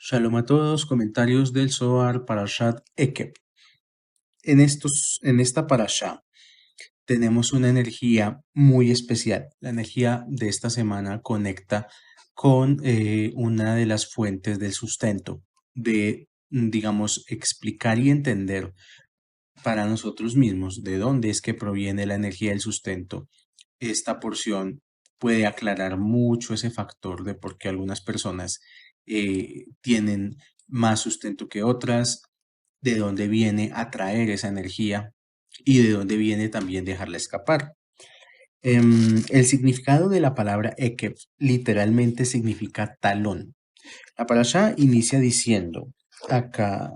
Shalom a todos, comentarios del Zohar Parashat Ekeb. En esta parashá tenemos una energía muy especial. La energía de esta semana conecta con una de las fuentes del sustento, de, digamos, explicar y entender para nosotros mismos de dónde es que proviene la energía del sustento. Esta porción puede aclarar mucho ese factor de por qué algunas personas tienen más sustento que otras, de dónde viene atraer esa energía y de dónde viene también dejarla escapar. El significado de la palabra Ekev literalmente significa talón. La parashá inicia diciendo acá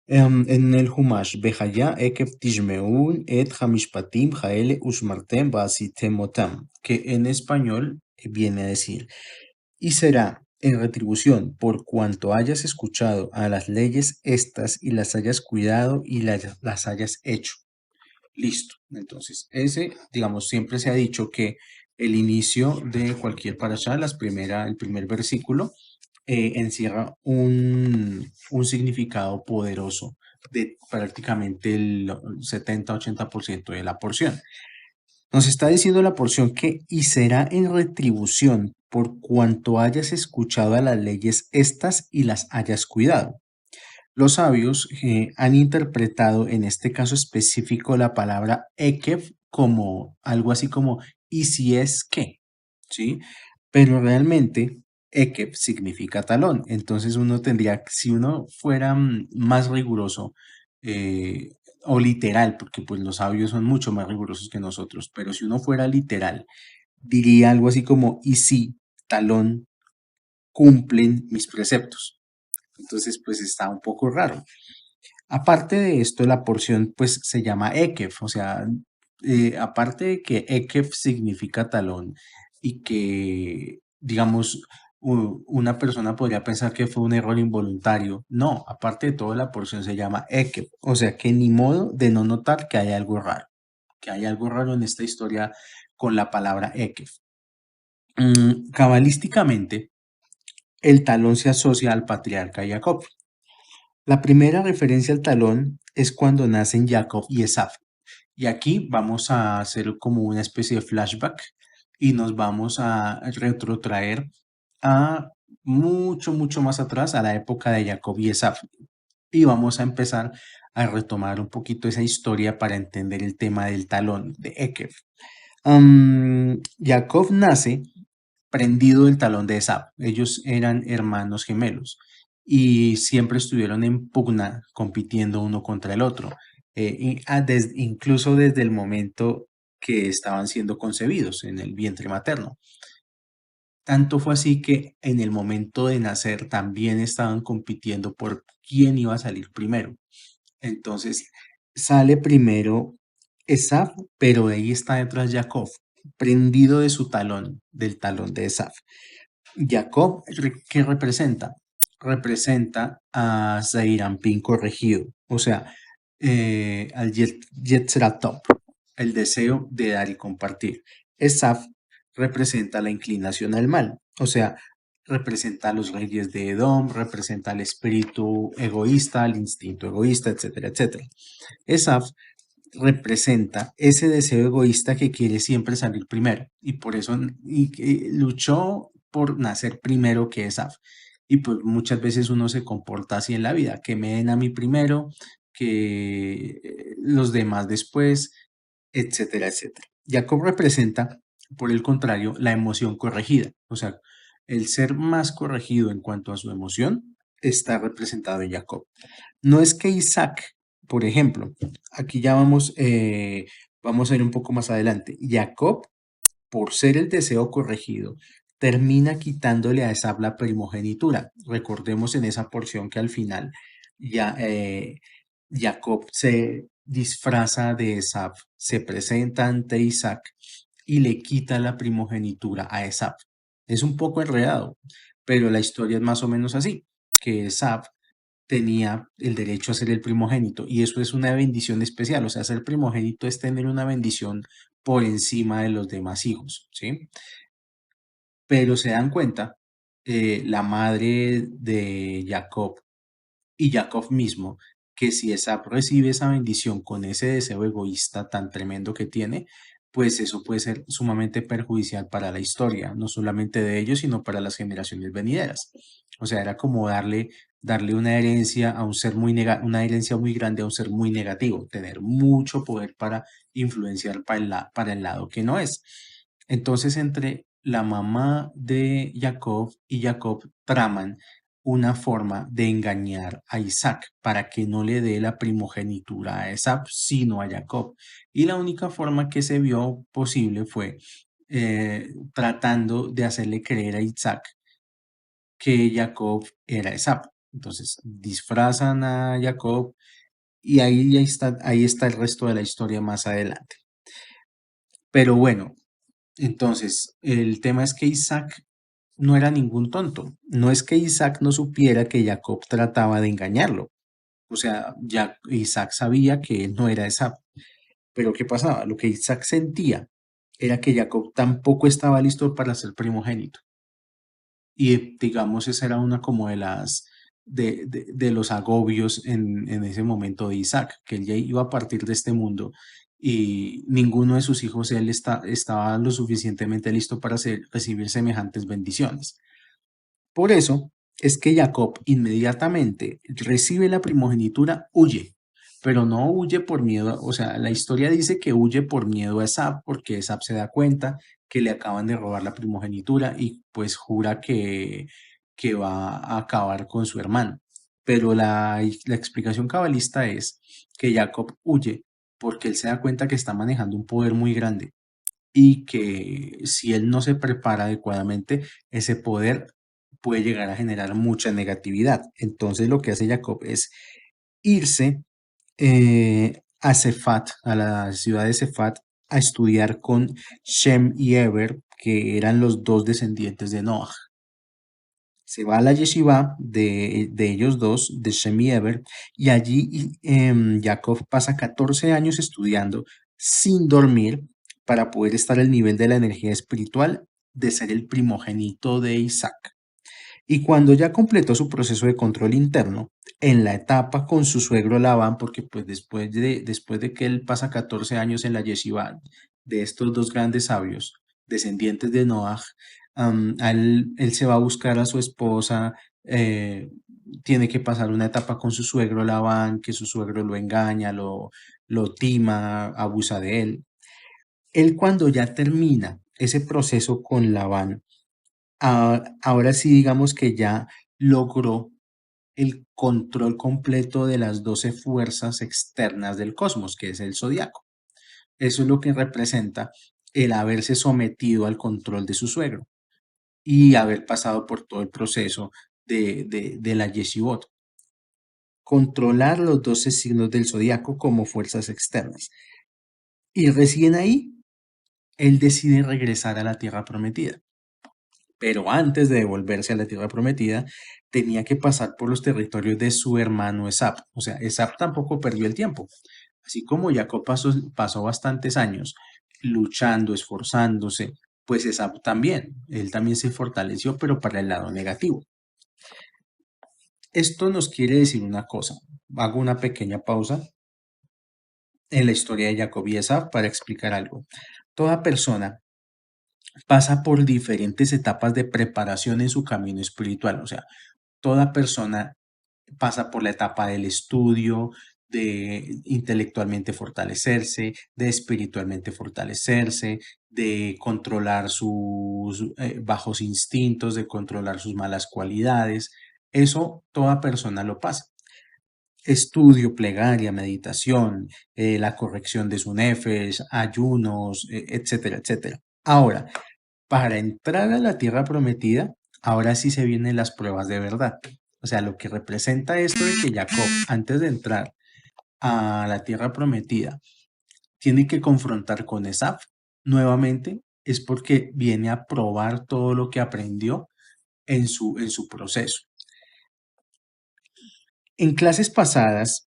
en el Humash, Behaya Ekev Tishmeun et Hamishpatim Haele Ushmartem Basitem Otam, que en español viene a decir, y será en retribución por cuanto hayas escuchado a las leyes estas y las hayas cuidado y las hayas hecho. Listo. Entonces, digamos, siempre se ha dicho que el inicio de cualquier parashá, el primer versículo, encierra un significado poderoso de prácticamente el 70-80% de la porción. Nos está diciendo la porción que y será en retribución por cuanto hayas escuchado a las leyes estas y las hayas cuidado. Los sabios han interpretado en este caso específico la palabra Ekev como algo así como y si es que, ¿sí? Pero realmente Ekev significa talón. Entonces uno tendría, si uno fuera más riguroso eh, o literal, porque pues los sabios son mucho más rigurosos que nosotros, pero si uno fuera literal, diría algo así como y si talón cumplen mis preceptos. Entonces pues está un poco raro. Aparte de esto, la porción pues se llama Ekev, o sea, aparte de que Ekev significa talón y que, digamos, una persona podría pensar que fue un error involuntario. No, aparte de todo, la porción se llama Ekev, o sea que ni modo de no notar que hay algo raro, que hay algo raro en esta historia con la palabra Ekev. Cabalísticamente, el talón se asocia al patriarca Jacob. La primera referencia al talón es cuando nacen Jacob y Esaf. Y aquí vamos a hacer como una especie de flashback y nos vamos a retrotraer a mucho más atrás, a la época de Jacob y Esaf. Y vamos a empezar a retomar un poquito esa historia para entender el tema del talón de Ekev. Jacob nace prendido del talón de Esaf. Ellos eran hermanos gemelos y siempre estuvieron en pugna, compitiendo uno contra el otro, incluso desde el momento que estaban siendo concebidos en el vientre materno. Tanto fue así que en el momento de nacer también estaban compitiendo por quién iba a salir primero. Entonces sale primero Esaf, pero ahí está detrás Jacob, prendido de su talón, del talón de Esaf. Jacob, ¿qué representa? Representa a Zairampín corregido, o sea, al Yetzratop, el deseo de dar y compartir. Esaf representa la inclinación al mal, o sea, representa a los reyes de Edom, representa al espíritu egoísta, al instinto egoísta, etcétera, etcétera. Esaf representa ese deseo egoísta que quiere siempre salir primero y por eso luchó por nacer primero que Esaf. Y pues muchas veces uno se comporta así en la vida, que me den a mí primero, que los demás después, etcétera, etcétera. Jacob representa, por el contrario, la emoción corregida, o sea, el ser más corregido en cuanto a su emoción está representado en Jacob. No es que Isaac, por ejemplo, aquí ya vamos a ir un poco más adelante. Jacob, por ser el deseo corregido, termina quitándole a Esab la primogenitura. Recordemos en esa porción que al final ya Jacob se disfraza de Esab, se presenta ante Isaac y le quita la primogenitura a Esab. Es un poco enredado, pero la historia es más o menos así, que Esab tenía el derecho a ser el primogénito y eso es una bendición especial, o sea, ser primogénito es tener una bendición por encima de los demás hijos, ¿sí? Pero se dan cuenta la madre de Jacob y Jacob mismo, que si Esap recibe esa bendición con ese deseo egoísta tan tremendo que tiene, pues eso puede ser sumamente perjudicial para la historia, no solamente de ellos, sino para las generaciones venideras. O sea, era como darle una herencia a un ser una herencia muy grande a un ser muy negativo, tener mucho poder para influenciar para el lado que no es. Entonces, entre la mamá de Jacob y Jacob traman una forma de engañar a Isaac para que no le dé la primogenitura a Esap, sino a Jacob. Y la única forma que se vio posible fue tratando de hacerle creer a Isaac que Jacob era Esap. Entonces disfrazan a Jacob y ahí está el resto de la historia más adelante. Pero bueno, entonces el tema es que Isaac no era ningún tonto. No es que Isaac no supiera que Jacob trataba de engañarlo. O sea, ya Isaac sabía que él no era Esap. Pero ¿qué pasaba? Lo que Isaac sentía era que Jacob tampoco estaba listo para ser primogénito. Y digamos, esa era una como de los agobios en ese momento de Isaac, que él ya iba a partir de este mundo y ninguno de sus hijos estaba lo suficientemente listo para recibir semejantes bendiciones. Por eso es que Jacob inmediatamente recibe la primogenitura, huye, pero no huye por miedo, o sea, la historia dice que huye por miedo a Esab, porque Esab se da cuenta que le acaban de robar la primogenitura y pues jura que va a acabar con su hermano. Pero la explicación cabalista es que Jacob huye porque él se da cuenta que está manejando un poder muy grande y que si él no se prepara adecuadamente, ese poder puede llegar a generar mucha negatividad. Entonces lo que hace Jacob es irse a Cefat, a la ciudad de Cefat, a estudiar con Shem y Eber, que eran los dos descendientes de Noah. Se va a la yeshiva de ellos dos, de Shem y Eber, y allí Jacob pasa 14 años estudiando sin dormir para poder estar al nivel de la energía espiritual de ser el primogénito de Isaac. Y cuando ya completó su proceso de control interno, en la etapa con su suegro Labán, porque pues después de que él pasa 14 años en la yeshiva de estos dos grandes sabios, descendientes de Noah, él se va a buscar a su esposa, tiene que pasar una etapa con su suegro Labán, que su suegro lo engaña, lo tima, abusa de él. Él cuando ya termina ese proceso con Labán, ahora sí digamos que ya logró el control completo de las 12 fuerzas externas del cosmos, que es el zodiaco. Eso es lo que representa el haberse sometido al control de su suegro y haber pasado por todo el proceso de la Yeshivot. Controlar los 12 signos del zodiaco como fuerzas externas. Y recién ahí, él decide regresar a la tierra prometida. Pero antes de devolverse a la tierra prometida, tenía que pasar por los territorios de su hermano Esap. O sea, Esap tampoco perdió el tiempo. Así como Jacob pasó bastantes años luchando, esforzándose, pues Esap también. Él también se fortaleció, pero para el lado negativo. Esto nos quiere decir una cosa. Hago una pequeña pausa en la historia de Jacob y Esap para explicar algo. Toda persona pasa por diferentes etapas de preparación en su camino espiritual. O sea, toda persona pasa por la etapa del estudio, de intelectualmente fortalecerse, de espiritualmente fortalecerse, de controlar sus bajos instintos, de controlar sus malas cualidades. Eso toda persona lo pasa. Estudio, plegaria, meditación, la corrección de su nefesh, ayunos, etcétera, etcétera. Ahora, para entrar a la tierra prometida, ahora sí se vienen las pruebas de verdad. O sea, lo que representa esto de que Jacob, antes de entrar a la tierra prometida, tiene que confrontar con Esaf nuevamente, es porque viene a probar todo lo que aprendió en su proceso. En clases pasadas,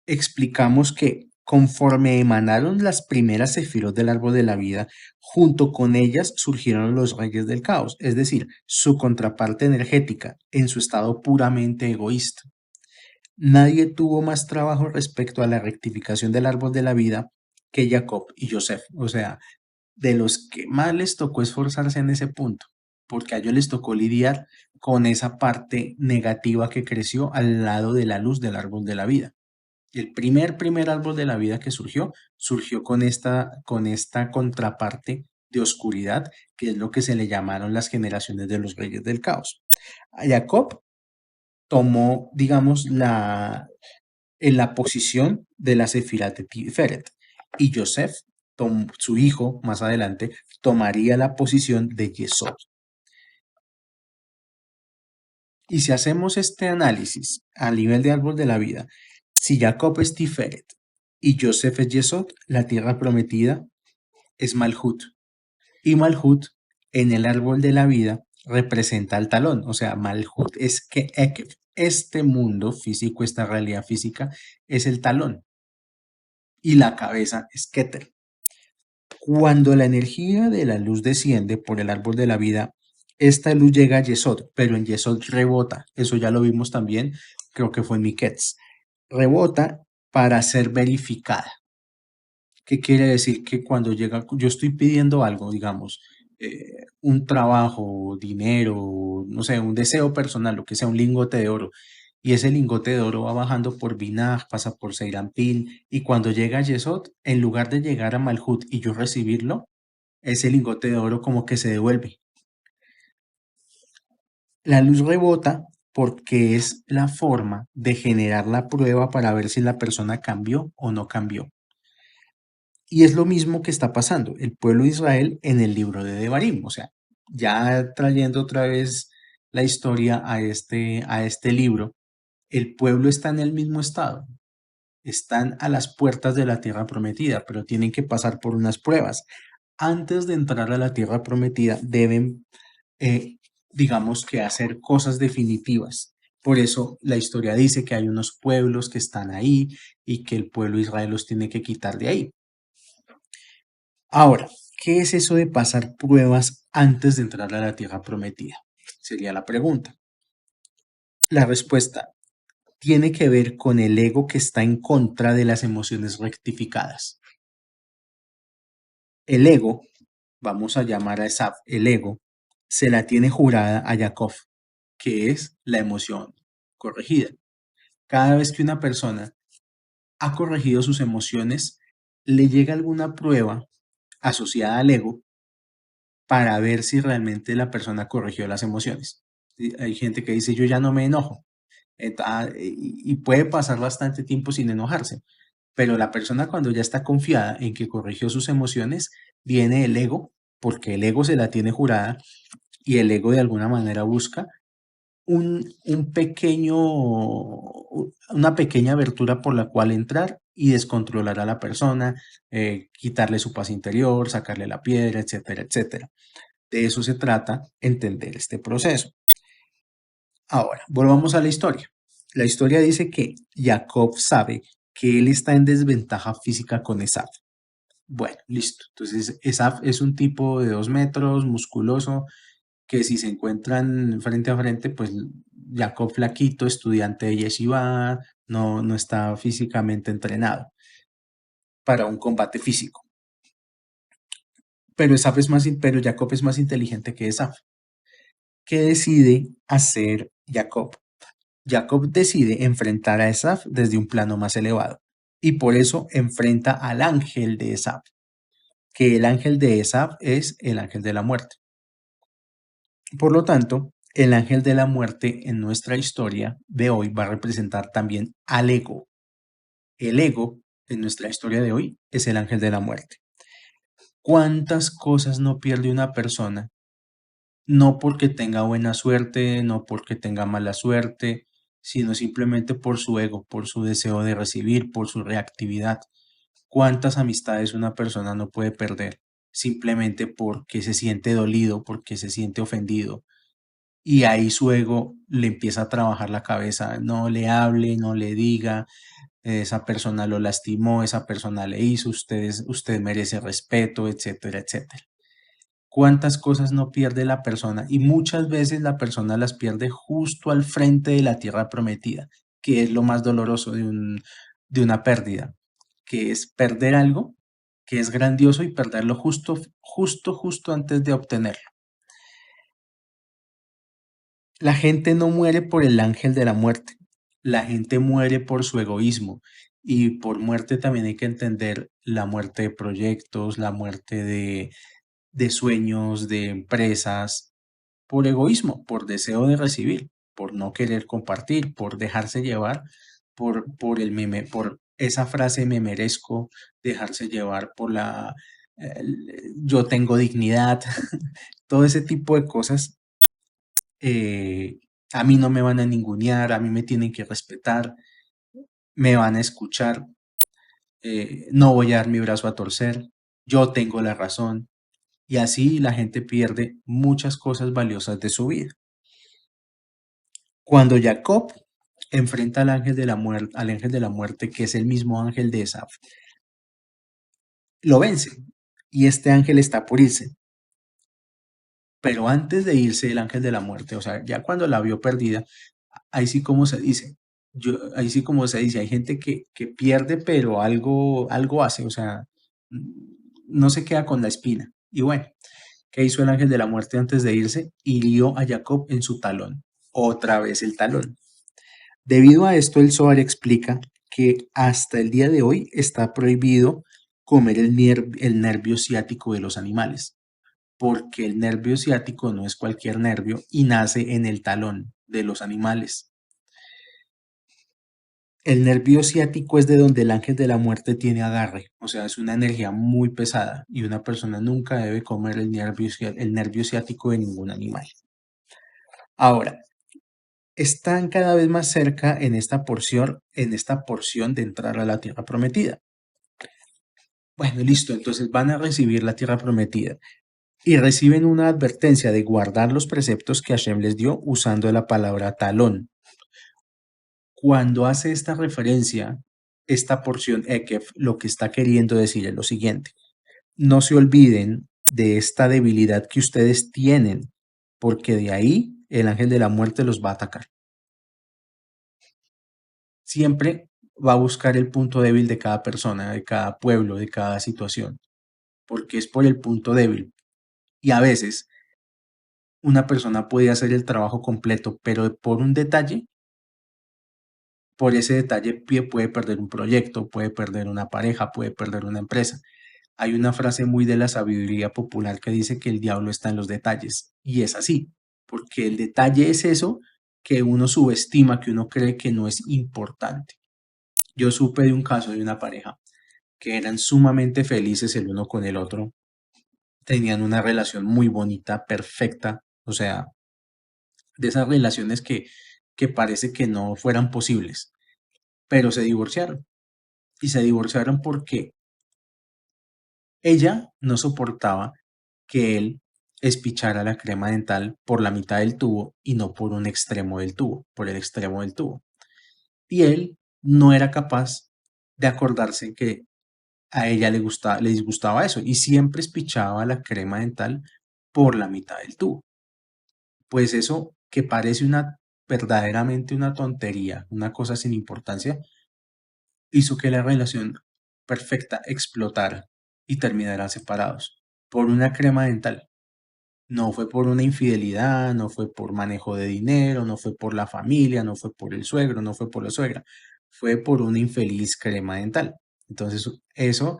explicamos que Conforme emanaron las primeras sefirot del árbol de la vida, junto con ellas surgieron los reyes del caos, es decir, su contraparte energética en su estado puramente egoísta. Nadie tuvo más trabajo respecto a la rectificación del árbol de la vida que Jacob y Joseph, o sea, de los que más les tocó esforzarse en ese punto, porque a ellos les tocó lidiar con esa parte negativa que creció al lado de la luz del árbol de la vida. El primer árbol de la vida que surgió con esta contraparte de oscuridad, que es lo que se le llamaron las generaciones de los reyes del caos. A Jacob tomó, digamos, en la posición de la Sefirat de Tiferet, y Joseph, su hijo, más adelante, tomaría la posición de Yesod. Y si hacemos este análisis a nivel de árbol de la vida, si Jacob es Tiferet y Joseph es Yesod, la tierra prometida es Malhut. Y Malhut en el árbol de la vida representa el talón, o sea, Malhut es que este mundo físico, esta realidad física, es el talón y la cabeza es Keter. Cuando la energía de la luz desciende por el árbol de la vida, esta luz llega a Yesod, pero en Yesod rebota. Eso ya lo vimos también, creo que fue en Miketz. Rebota para ser verificada. ¿Qué quiere decir? Que cuando llega, yo estoy pidiendo algo, digamos, un trabajo, dinero, no sé, un deseo personal, lo que sea, un lingote de oro, y ese lingote de oro va bajando por Binah, pasa por Seirampín, y cuando llega a Yesod, en lugar de llegar a Malhut y yo recibirlo, ese lingote de oro como que se devuelve. La luz rebota porque es la forma de generar la prueba para ver si la persona cambió o no cambió. Y es lo mismo que está pasando el pueblo de Israel en el libro de Devarim, o sea, ya trayendo otra vez la historia a este libro, el pueblo está en el mismo estado, están a las puertas de la tierra prometida, pero tienen que pasar por unas pruebas. Antes de entrar a la tierra prometida deben, digamos que hacer cosas definitivas. Por eso la historia dice que hay unos pueblos que están ahí y que el pueblo de Israel los tiene que quitar de ahí. Ahora, ¿qué es eso de pasar pruebas antes de entrar a la tierra prometida? Sería la pregunta. La respuesta tiene que ver con el ego que está en contra de las emociones rectificadas. El ego, vamos a llamar a Esaf el ego, se la tiene jurada a Jacob, que es la emoción corregida. Cada vez que una persona ha corregido sus emociones, le llega alguna prueba asociada al ego para ver si realmente la persona corrigió las emociones. Hay gente que dice, yo ya no me enojo, y puede pasar bastante tiempo sin enojarse, pero la persona cuando ya está confiada en que corrigió sus emociones, viene el ego, porque el ego se la tiene jurada y el ego de alguna manera busca un pequeño, una pequeña abertura por la cual entrar y descontrolar a la persona, quitarle su paz interior, sacarle la piedra, etcétera, etcétera. De eso se trata entender este proceso. Ahora, volvamos a la historia. La historia dice que Jacob sabe que él está en desventaja física con Esaf. Bueno, listo. Entonces, Esaf es un tipo de 2 metros, musculoso, que si se encuentran frente a frente, pues Jacob flaquito, estudiante de Yeshiva, no está físicamente entrenado para un combate físico. Pero Jacob es más inteligente que Esaf. ¿Qué decide hacer Jacob? Jacob decide enfrentar a Esaf desde un plano más elevado y por eso enfrenta al ángel de Esaf, que el ángel de Esaf es el ángel de la muerte. Por lo tanto, el ángel de la muerte en nuestra historia de hoy va a representar también al ego. El ego en nuestra historia de hoy es el ángel de la muerte. ¿Cuántas cosas no pierde una persona? No porque tenga buena suerte, no porque tenga mala suerte, sino simplemente por su ego, por su deseo de recibir, por su reactividad. ¿Cuántas amistades una persona no puede perder simplemente porque se siente dolido, porque se siente ofendido? Y ahí su ego le empieza a trabajar la cabeza, no le hable, no le diga, esa persona lo lastimó, esa persona le hizo, usted merece respeto, etcétera, etcétera. ¿Cuántas cosas no pierde la persona? Y muchas veces la persona las pierde justo al frente de la tierra prometida, que es lo más doloroso de una pérdida, que es perder algo que es grandioso y perderlo justo antes de obtenerlo. La gente no muere por el ángel de la muerte, la gente muere por su egoísmo. Y por muerte también hay que entender la muerte de proyectos, la muerte de sueños, de empresas, por egoísmo, por deseo de recibir, por no querer compartir, por dejarse llevar por el meme, por esa frase me merezco, dejarse llevar por yo tengo dignidad, todo ese tipo de cosas. A mí no me van a ningunear, a mí me tienen que respetar, me van a escuchar, no voy a dar mi brazo a torcer, yo tengo la razón. Y así la gente pierde muchas cosas valiosas de su vida. Cuando Jacob enfrenta al ángel de la muerte, que es el mismo ángel de Esaf, lo vence y este ángel está por irse. Pero antes de irse el ángel de la muerte, o sea, ya cuando la vio perdida, ahí sí como se dice, ahí sí como se dice, hay gente que pierde, pero algo hace, o sea, no se queda con la espina. Y bueno, ¿qué hizo el ángel de la muerte antes de irse? Hirió a Jacob en su talón, otra vez el talón. Debido a esto, el Zohar explica que hasta el día de hoy está prohibido comer el nervio ciático de los animales, porque el nervio ciático no es cualquier nervio y nace en el talón de los animales. El nervio ciático es de donde el ángel de la muerte tiene agarre, o sea, es una energía muy pesada y una persona nunca debe comer el nervio ciático de ningún animal. Ahora, están cada vez más cerca en esta porción de entrar a la tierra prometida. Bueno, listo, entonces van a recibir la tierra prometida y reciben una advertencia de guardar los preceptos que Hashem les dio usando la palabra talón. Cuando hace esta referencia, esta porción Ekef, lo que está queriendo decir es lo siguiente: no se olviden de esta debilidad que ustedes tienen, porque de ahí el ángel de la muerte los va a atacar. Siempre va a buscar el punto débil de cada persona, de cada pueblo, de cada situación, porque es por el punto débil. Y a veces una persona puede hacer el trabajo completo, pero por un detalle, por ese detalle puede perder un proyecto, puede perder una pareja, puede perder una empresa. Hay una frase muy de la sabiduría popular que dice que el diablo está en los detalles, y es así, porque el detalle es eso que uno subestima, que uno cree que no es importante. Yo supe de un caso de una pareja que eran sumamente felices el uno con el otro, tenían una relación muy bonita, perfecta, o sea, de esas relaciones que parece que no fueran posibles, pero se divorciaron. Y se divorciaron porque ella no soportaba que él espichara la crema dental por la mitad del tubo y no por un extremo del tubo, por el extremo del tubo. Y él no era capaz de acordarse que a ella le disgustaba eso y siempre espichaba la crema dental por la mitad del tubo. Pues eso que parece verdaderamente una tontería, una cosa sin importancia, hizo que la relación perfecta explotara y terminaran separados por una crema dental. No fue por una infidelidad, no fue por manejo de dinero, no fue por la familia, no fue por el suegro, no fue por la suegra, fue por una infeliz crema dental. Entonces, eso,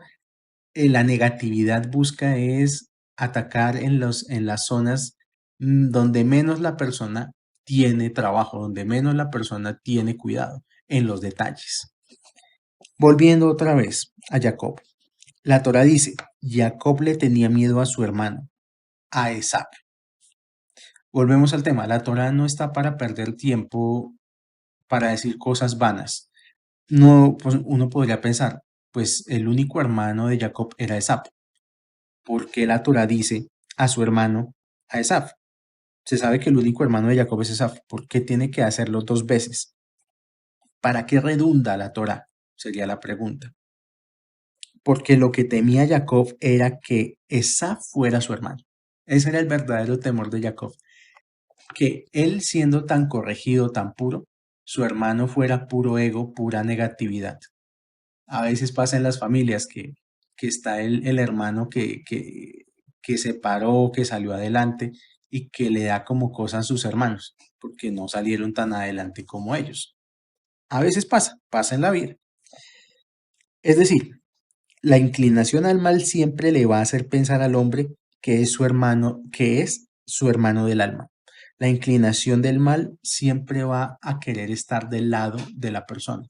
la negatividad busca es atacar en las zonas donde menos la persona tiene trabajo, donde menos la persona tiene cuidado, en los detalles. Volviendo otra vez a Jacob, la Torah dice, Jacob le tenía miedo a su hermano, a Esaú. Volvemos al tema, la Torah no está para perder tiempo, para decir cosas vanas. No, pues uno podría pensar, pues el único hermano de Jacob era Esaú. ¿Por qué la Torah dice a su hermano, a Esaú? Se sabe que el único hermano de Jacob es Esaú. ¿Por qué tiene que hacerlo dos veces? ¿Para qué redunda la Torah? Sería la pregunta. Porque lo que temía Jacob era que Esaf fuera su hermano. Ese era el verdadero temor de Jacob, que él siendo tan corregido, tan puro, su hermano fuera puro ego, pura negatividad. A veces pasa en las familias que está el hermano que se paró, que salió adelante y que le da como cosa a sus hermanos, porque no salieron tan adelante como ellos. A veces pasa en la vida. Es decir, la inclinación al mal siempre le va a hacer pensar al hombre que es su hermano del alma. La inclinación del mal siempre va a querer estar del lado de la persona.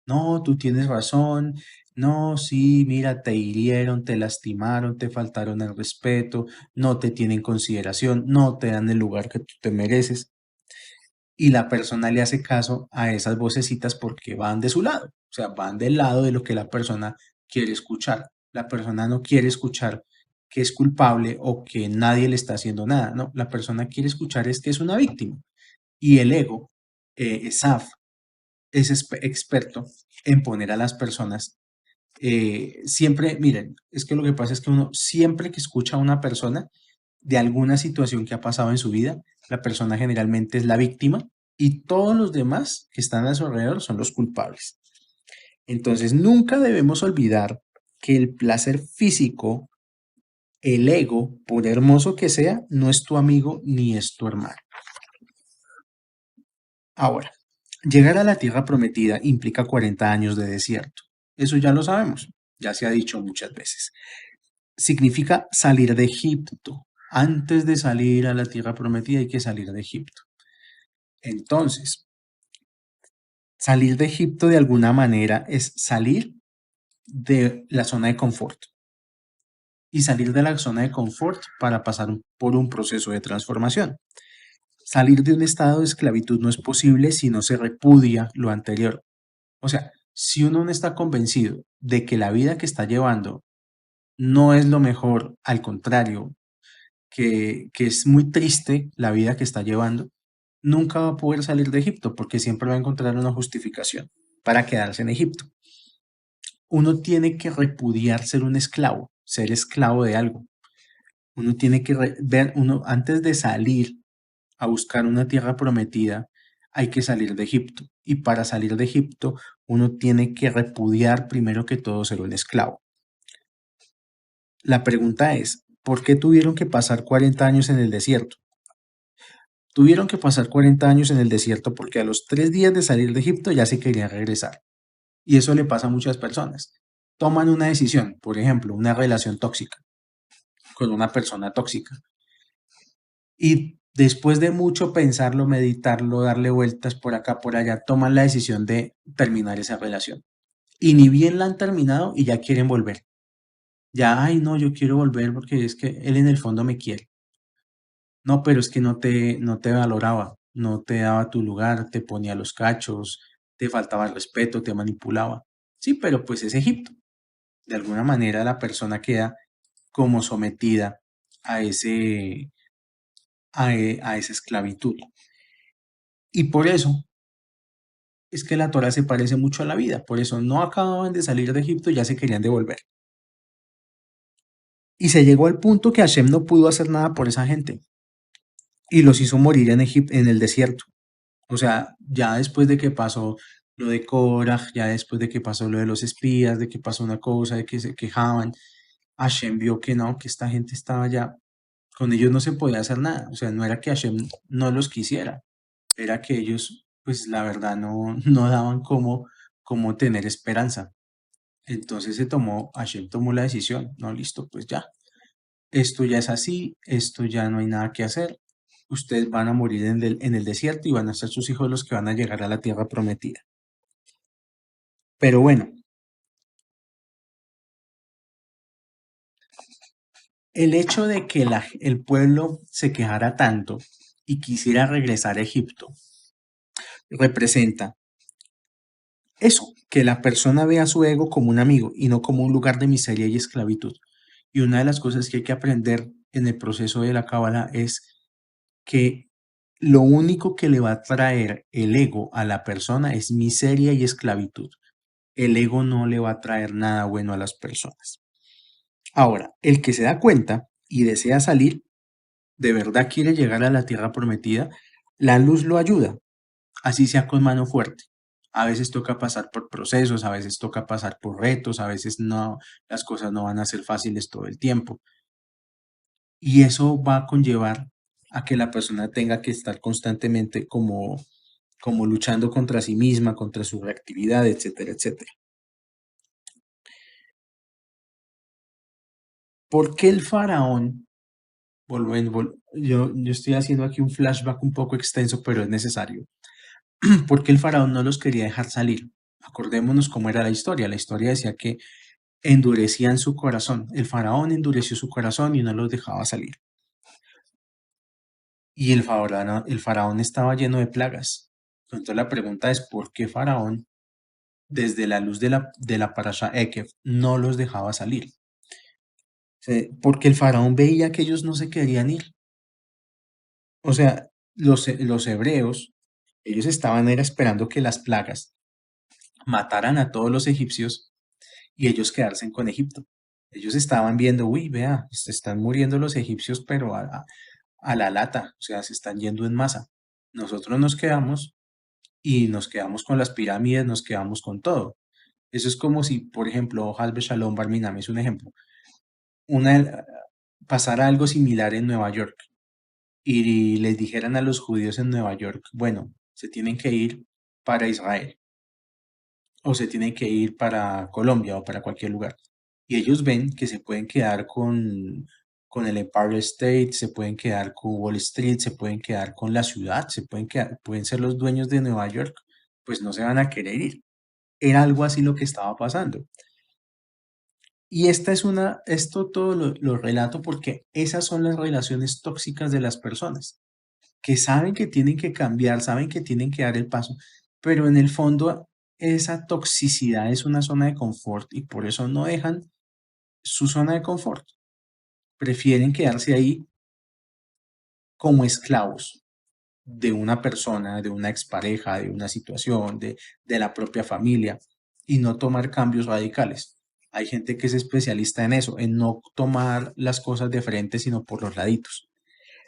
No, tú tienes razón. No, sí, mira, te hirieron, te lastimaron, te faltaron el respeto, no te tienen consideración, no te dan el lugar que tú te mereces. Y la persona le hace caso a esas vocecitas porque van de su lado, o sea, van del lado de lo que la persona quiere escuchar. La persona no quiere escuchar que es culpable o que nadie le está haciendo nada, no, la persona quiere escuchar es que es una víctima. Y el ego, Esaf, es experto en poner a las personas, siempre, miren, es que lo que pasa es que uno siempre que escucha a una persona de alguna situación que ha pasado en su vida, la persona generalmente es la víctima y todos los demás que están a su alrededor son los culpables. Entonces, nunca debemos olvidar que el placer físico, el ego, por hermoso que sea, no es tu amigo ni es tu hermano. Ahora, llegar a la tierra prometida implica 40 años de desierto. Eso ya lo sabemos, ya se ha dicho muchas veces. Significa salir de Egipto. Antes de salir a la tierra prometida hay que salir de Egipto. Entonces, salir de Egipto de alguna manera es salir de la zona de confort y salir de la zona de confort para pasar por un proceso de transformación. Salir de un estado de esclavitud no es posible si no se repudia lo anterior. O sea, si uno no está convencido de que la vida que está llevando no es lo mejor, al contrario, que es muy triste la vida que está llevando, nunca va a poder salir de Egipto porque siempre va a encontrar una justificación para quedarse en Egipto. Uno tiene que repudiar ser un esclavo, ser esclavo de algo. Uno tiene que ver, uno antes de salir a buscar una tierra prometida, hay que salir de Egipto. Y para salir de Egipto, uno tiene que repudiar primero que todo ser un esclavo. La pregunta es, ¿por qué tuvieron que pasar 40 años en el desierto? Tuvieron que pasar 40 años en el desierto porque a los 3 días de salir de Egipto ya se querían regresar. Y eso le pasa a muchas personas. Toman una decisión, por ejemplo, una relación tóxica con una persona tóxica. Y después de mucho pensarlo, meditarlo, darle vueltas por acá, por allá, toman la decisión de terminar esa relación. Y ni bien la han terminado y ya quieren volver. Ya, ay, no, yo quiero volver porque es que él en el fondo me quiere. No, pero es que no te valoraba, no te daba tu lugar, te ponía los cachos, te faltaba el respeto, te manipulaba. Sí, pero pues es Egipto. De alguna manera la persona queda como sometida a a esa esclavitud. Y por eso es que la Torah se parece mucho a la vida. Por eso no acababan de salir de Egipto, ya se querían devolver. Y se llegó al punto que Hashem no pudo hacer nada por esa gente y los hizo morir en en el desierto. O sea, ya después de que pasó lo de Korah, ya después de que pasó lo de los espías, de que pasó una cosa, de que se quejaban, Hashem vio que no, que esta gente estaba ya, con ellos no se podía hacer nada. O sea, no era que Hashem no los quisiera, era que ellos, pues la verdad, no daban como tener esperanza. Entonces Hashem tomó la decisión, no, listo, pues ya, esto ya es así, esto ya no hay nada que hacer, ustedes van a morir en el desierto y van a ser sus hijos los que van a llegar a la tierra prometida. Pero bueno, el hecho de que el pueblo se quejara tanto y quisiera regresar a Egipto representa eso, que la persona vea su ego como un amigo y no como un lugar de miseria y esclavitud. Y una de las cosas que hay que aprender en el proceso de la Cábala es que lo único que le va a traer el ego a la persona es miseria y esclavitud. El ego no le va a traer nada bueno a las personas. Ahora, el que se da cuenta y desea salir, de verdad quiere llegar a la tierra prometida, la luz lo ayuda, así sea con mano fuerte. A veces toca pasar por procesos, a veces toca pasar por retos, a veces no, las cosas no van a ser fáciles todo el tiempo. Y eso va a conllevar a que la persona tenga que estar constantemente como luchando contra sí misma, contra su reactividad, etcétera, etcétera. ¿Por qué el faraón? Yo estoy haciendo aquí un flashback un poco extenso, pero es necesario. ¿Por qué el faraón no los quería dejar salir? Acordémonos cómo era la historia. La historia decía que endurecían su corazón. El faraón endureció su corazón y no los dejaba salir. Y el faraón estaba lleno de plagas. Entonces la pregunta es, ¿por qué faraón, desde la luz de la parasha Ekev, no los dejaba salir? Porque el faraón veía que ellos no se querían ir. O sea, los hebreos, ellos estaban era esperando que las plagas mataran a todos los egipcios y ellos quedarse con Egipto. Ellos estaban viendo, uy, vea, se están muriendo los egipcios, pero a la lata, o sea, se están yendo en masa. Nosotros nos quedamos y nos quedamos con las pirámides, nos quedamos con todo. Eso es como si, por ejemplo, Hasbe Shalom Barminam es un ejemplo, una, pasara algo similar en Nueva York y les dijeran a los judíos en Nueva York, bueno, se tienen que ir para Israel o se tienen que ir para Colombia o para cualquier lugar. Y ellos ven que se pueden quedar con el Empire State, se pueden quedar con Wall Street, se pueden quedar con la ciudad, pueden ser los dueños de Nueva York, pues no se van a querer ir. Era algo así lo que estaba pasando. Y esto todo lo relato porque esas son las relaciones tóxicas de las personas, que saben que tienen que cambiar, saben que tienen que dar el paso, pero en el fondo esa toxicidad es una zona de confort y por eso no dejan su zona de confort. Prefieren quedarse ahí como esclavos de una persona, de una expareja, de una situación, de la propia familia y no tomar cambios radicales. Hay gente que es especialista en eso, en no tomar las cosas de frente, sino por los laditos.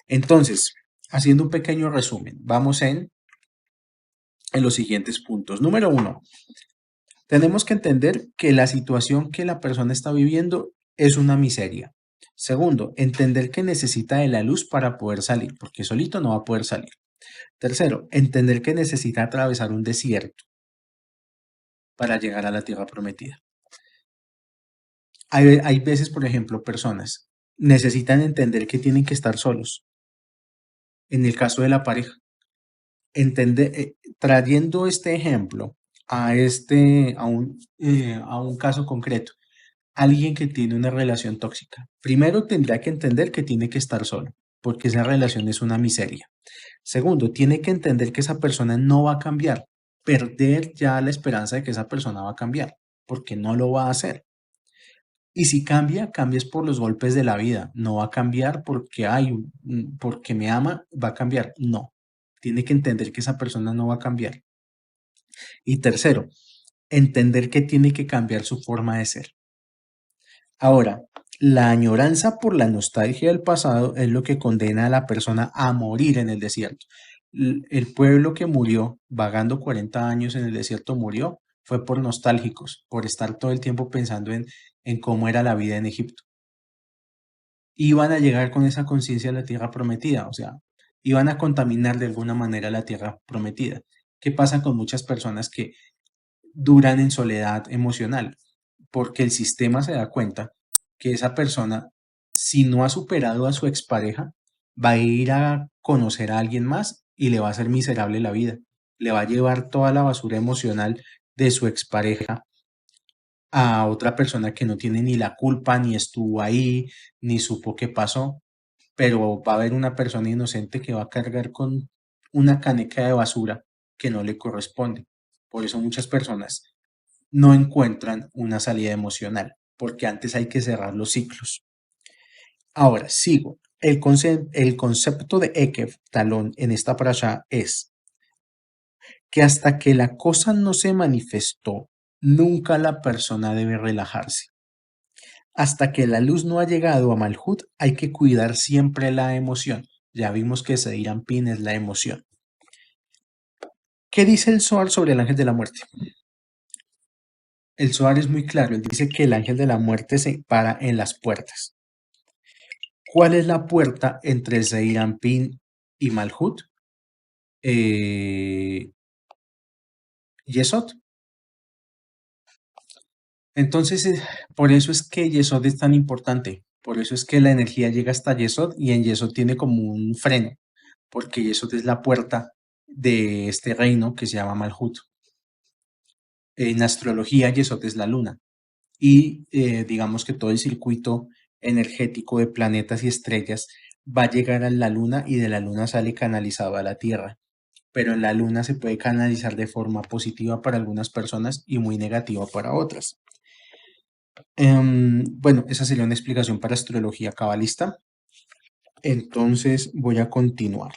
Entonces, haciendo un pequeño resumen, vamos en los siguientes puntos. Número uno, tenemos que entender que la situación que la persona está viviendo es una miseria. Segundo, entender que necesita de la luz para poder salir, porque solito no va a poder salir. Tercero, entender que necesita atravesar un desierto para llegar a la tierra prometida. Hay veces, por ejemplo, personas necesitan entender que tienen que estar solos. En el caso de la pareja, trayendo este ejemplo a un caso concreto, alguien que tiene una relación tóxica, primero tendrá que entender que tiene que estar solo, porque esa relación es una miseria. Segundo, tiene que entender que esa persona no va a cambiar, perder ya la esperanza de que esa persona va a cambiar, porque no lo va a hacer. Y si cambia, cambias por los golpes de la vida, no va a cambiar porque me ama, va a cambiar. No, tiene que entender que esa persona no va a cambiar. Y tercero, entender que tiene que cambiar su forma de ser. Ahora, la añoranza por la nostalgia del pasado es lo que condena a la persona a morir en el desierto. El pueblo que murió vagando 40 años en el desierto murió fue por nostálgicos, por estar todo el tiempo pensando en cómo era la vida en Egipto. Iban a llegar con esa conciencia a la tierra prometida, o sea, iban a contaminar de alguna manera la tierra prometida. ¿Qué pasa con muchas personas que duran en soledad emocional? Porque el sistema se da cuenta que esa persona, si no ha superado a su expareja, va a ir a conocer a alguien más y le va a hacer miserable la vida. Le va a llevar toda la basura emocional de su expareja a otra persona que no tiene ni la culpa, ni estuvo ahí, ni supo qué pasó, pero va a haber una persona inocente que va a cargar con una caneca de basura que no le corresponde. Por eso muchas personas no encuentran una salida emocional, porque antes hay que cerrar los ciclos. Ahora, sigo. El concepto de Ekev, talón, en esta parasha es que hasta que la cosa no se manifestó, Nunca la persona debe relajarse. Hasta que la luz no ha llegado a Malhut, hay que cuidar siempre la emoción. Ya vimos que Seir Anpin es la emoción. ¿Qué dice el Zohar sobre el ángel de la muerte? El Zohar es muy claro. Él dice que el ángel de la muerte se para en las puertas. ¿Cuál es la puerta entre el Seir Anpin y Malhut? Yesod. Entonces, por eso es que Yesod es tan importante. Por eso es que la energía llega hasta Yesod y en Yesod tiene como un freno, porque Yesod es la puerta de este reino que se llama Malhut. En astrología, Yesod es la luna. Y digamos que todo el circuito energético de planetas y estrellas va a llegar a la luna y de la luna sale canalizado a la Tierra. Pero en la luna se puede canalizar de forma positiva para algunas personas y muy negativa para otras. Bueno, esa sería una explicación para astrología cabalista. Entonces voy a continuar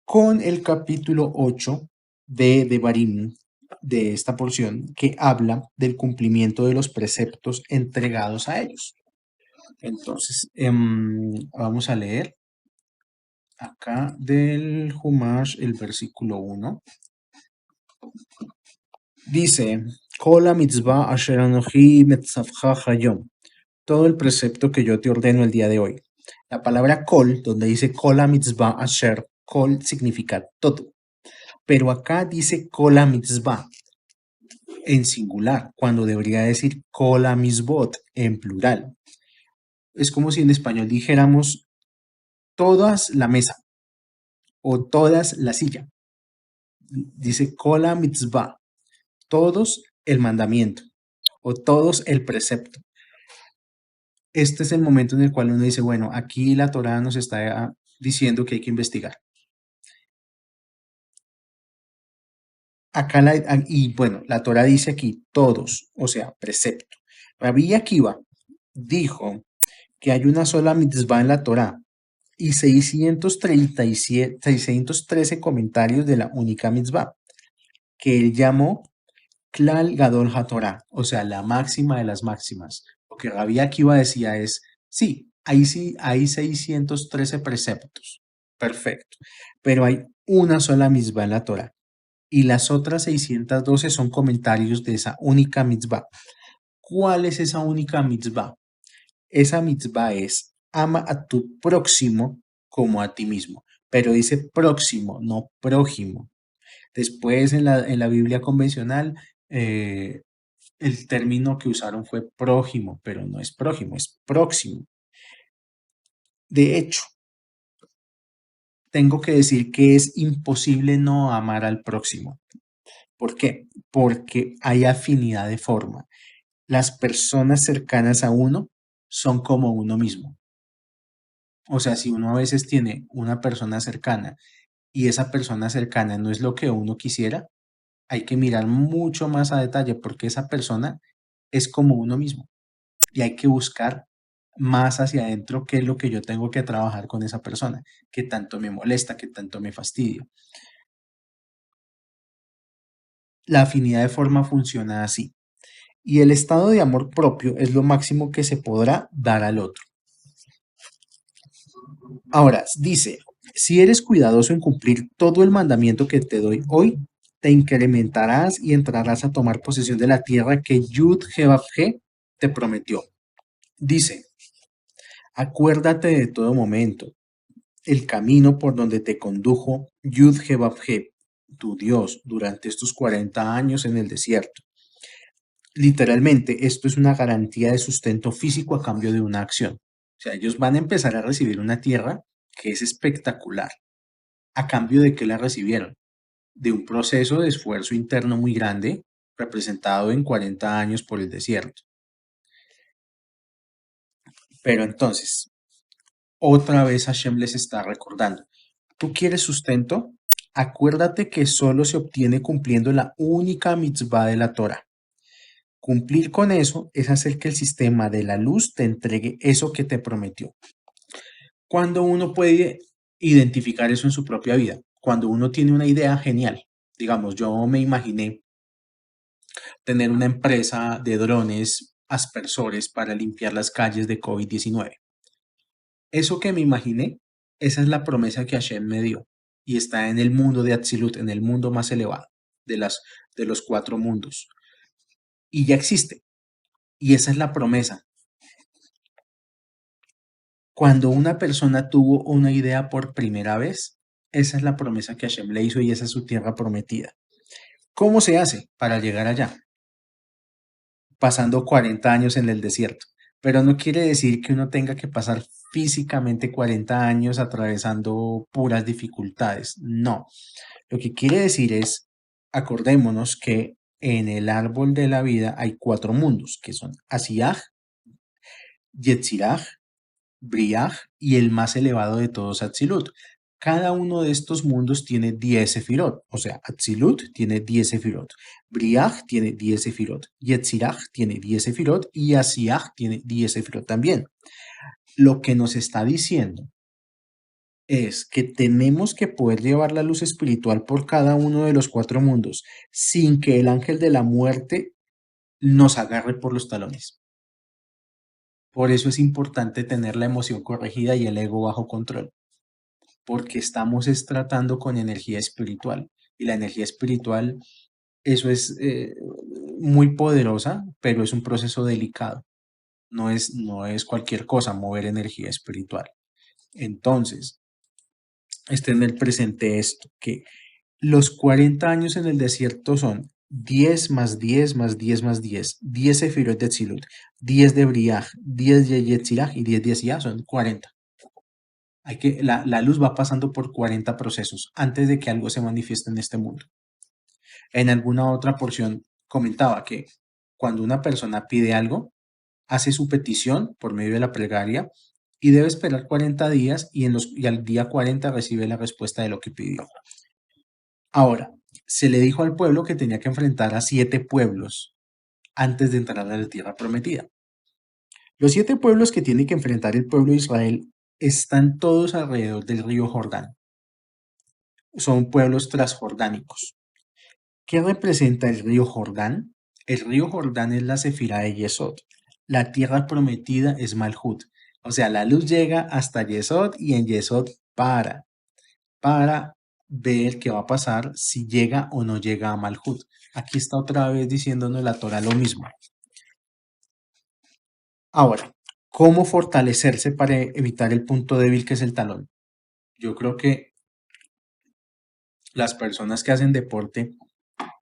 con el capítulo 8 de Devarim, de esta porción, que habla del cumplimiento de los preceptos entregados a ellos. Entonces, vamos a leer acá del Humash el versículo 1. Dice, Kola mitzvah asher anochi metzavcha hayom. Todo el precepto que yo te ordeno el día de hoy. La palabra kol, donde dice kola mitzvah asher, kol significa todo. Pero acá dice kola mitzvah en singular, cuando debería decir kola mitzvot en plural. Es como si en español dijéramos todas la mesa o todas la silla. Dice kola mitzvah, todos el mandamiento o todos el precepto. Este es el momento en el cual uno dice, bueno, aquí la Torá nos está diciendo que hay que investigar. Acá y bueno, la Torá dice aquí todos, o sea, precepto. Rabbi Akiva dijo que hay una sola mitzvah en la Torá y 613 comentarios de la única mitzvah, que él llamó Klal Gadol HaTorah, o sea, la máxima de las máximas. Lo que Rabbi Akiva decía es, sí, hay 613 preceptos, perfecto, pero hay una sola mitzvah en la Torá y las otras 612 son comentarios de esa única mitzvah. ¿Cuál es esa única mitzvah? Esa mitzvah es ama a tu próximo como a ti mismo, pero dice próximo, no prójimo. Después en la Biblia convencional, el término que usaron fue prójimo, pero no es prójimo, es próximo. De hecho, tengo que decir que es imposible no amar al próximo. ¿Por qué? Porque hay afinidad de forma. Las personas cercanas a uno son como uno mismo. O sea, si uno a veces tiene una persona cercana y esa persona cercana no es lo que uno quisiera, hay que mirar mucho más a detalle porque esa persona es como uno mismo y hay que buscar más hacia adentro qué es lo que yo tengo que trabajar con esa persona, qué tanto me molesta, qué tanto me fastidia. La afinidad de forma funciona así. Y el estado de amor propio es lo máximo que se podrá dar al otro. Ahora, dice, si eres cuidadoso en cumplir todo el mandamiento que te doy hoy, te incrementarás y entrarás a tomar posesión de la tierra que Yud Jebafje te prometió. Dice, acuérdate de todo momento el camino por donde te condujo Yud Jebafje, tu Dios, durante estos 40 años en el desierto. Literalmente, esto es una garantía de sustento físico a cambio de una acción. O sea, ellos van a empezar a recibir una tierra que es espectacular. ¿A cambio de qué la recibieron? De un proceso de esfuerzo interno muy grande, representado en 40 años por el desierto. Pero entonces, otra vez Hashem les está recordando, ¿tú quieres sustento? Acuérdate que solo se obtiene cumpliendo la única mitzvah de la Torah. Cumplir con eso es hacer que el sistema de la luz te entregue eso que te prometió. Cuando uno puede identificar eso en su propia vida, cuando uno tiene una idea genial, digamos, yo me imaginé tener una empresa de drones aspersores para limpiar las calles de COVID-19. Eso que me imaginé, esa es la promesa que Hashem me dio y está en el mundo de Atzilut, en el mundo más elevado de los cuatro mundos. Y ya existe. Y esa es la promesa. Cuando una persona tuvo una idea por primera vez, esa es la promesa que Hashem le hizo y esa es su tierra prometida. ¿Cómo se hace para llegar allá? Pasando 40 años en el desierto. Pero no quiere decir que uno tenga que pasar físicamente 40 años atravesando puras dificultades. No. Lo que quiere decir es, acordémonos que en el árbol de la vida hay cuatro mundos, que son Asiyaj, Yetziraj, Briaj y el más elevado de todos, Atzilut. Cada uno de estos mundos tiene 10 sefirot, o sea, Atzilut tiene 10 sefirot, Briaj tiene 10 sefirot, Yetziraj tiene 10 sefirot y Asiyaj tiene 10 sefirot también. Lo que nos está diciendo es que tenemos que poder llevar la luz espiritual por cada uno de los cuatro mundos sin que el ángel de la muerte nos agarre por los talones. Por eso es importante tener la emoción corregida y el ego bajo control, porque estamos tratando con energía espiritual y la energía espiritual, eso es muy poderosa, pero es un proceso delicado. No es cualquier cosa mover energía espiritual. Entonces, en el presente esto, que los 40 años en el desierto son 10 más 10 más 10 más 10 sefirot de Tzilut, 10 de Briaj, 10 de Yetziraj y 10 de Asiyah, son 40. La luz va pasando por 40 procesos antes de que algo se manifieste en este mundo. En alguna otra porción comentaba que cuando una persona pide algo, hace su petición por medio de la plegaria y debe esperar 40 días y al día 40 recibe la respuesta de lo que pidió. Ahora, se le dijo al pueblo que tenía que enfrentar a 7 pueblos antes de entrar a la tierra prometida. Los 7 pueblos que tiene que enfrentar el pueblo de Israel están todos alrededor del río Jordán. Son pueblos transjordánicos. ¿Qué representa el río Jordán? El río Jordán es la Sefirá de Yesod. La tierra prometida es Malhut. O sea, la luz llega hasta Yesod y en Yesod para ver qué va a pasar si llega o no llega a Malhut. Aquí está otra vez diciéndonos la Torah lo mismo. Ahora, ¿cómo fortalecerse para evitar el punto débil que es el talón? Yo creo que las personas que hacen deporte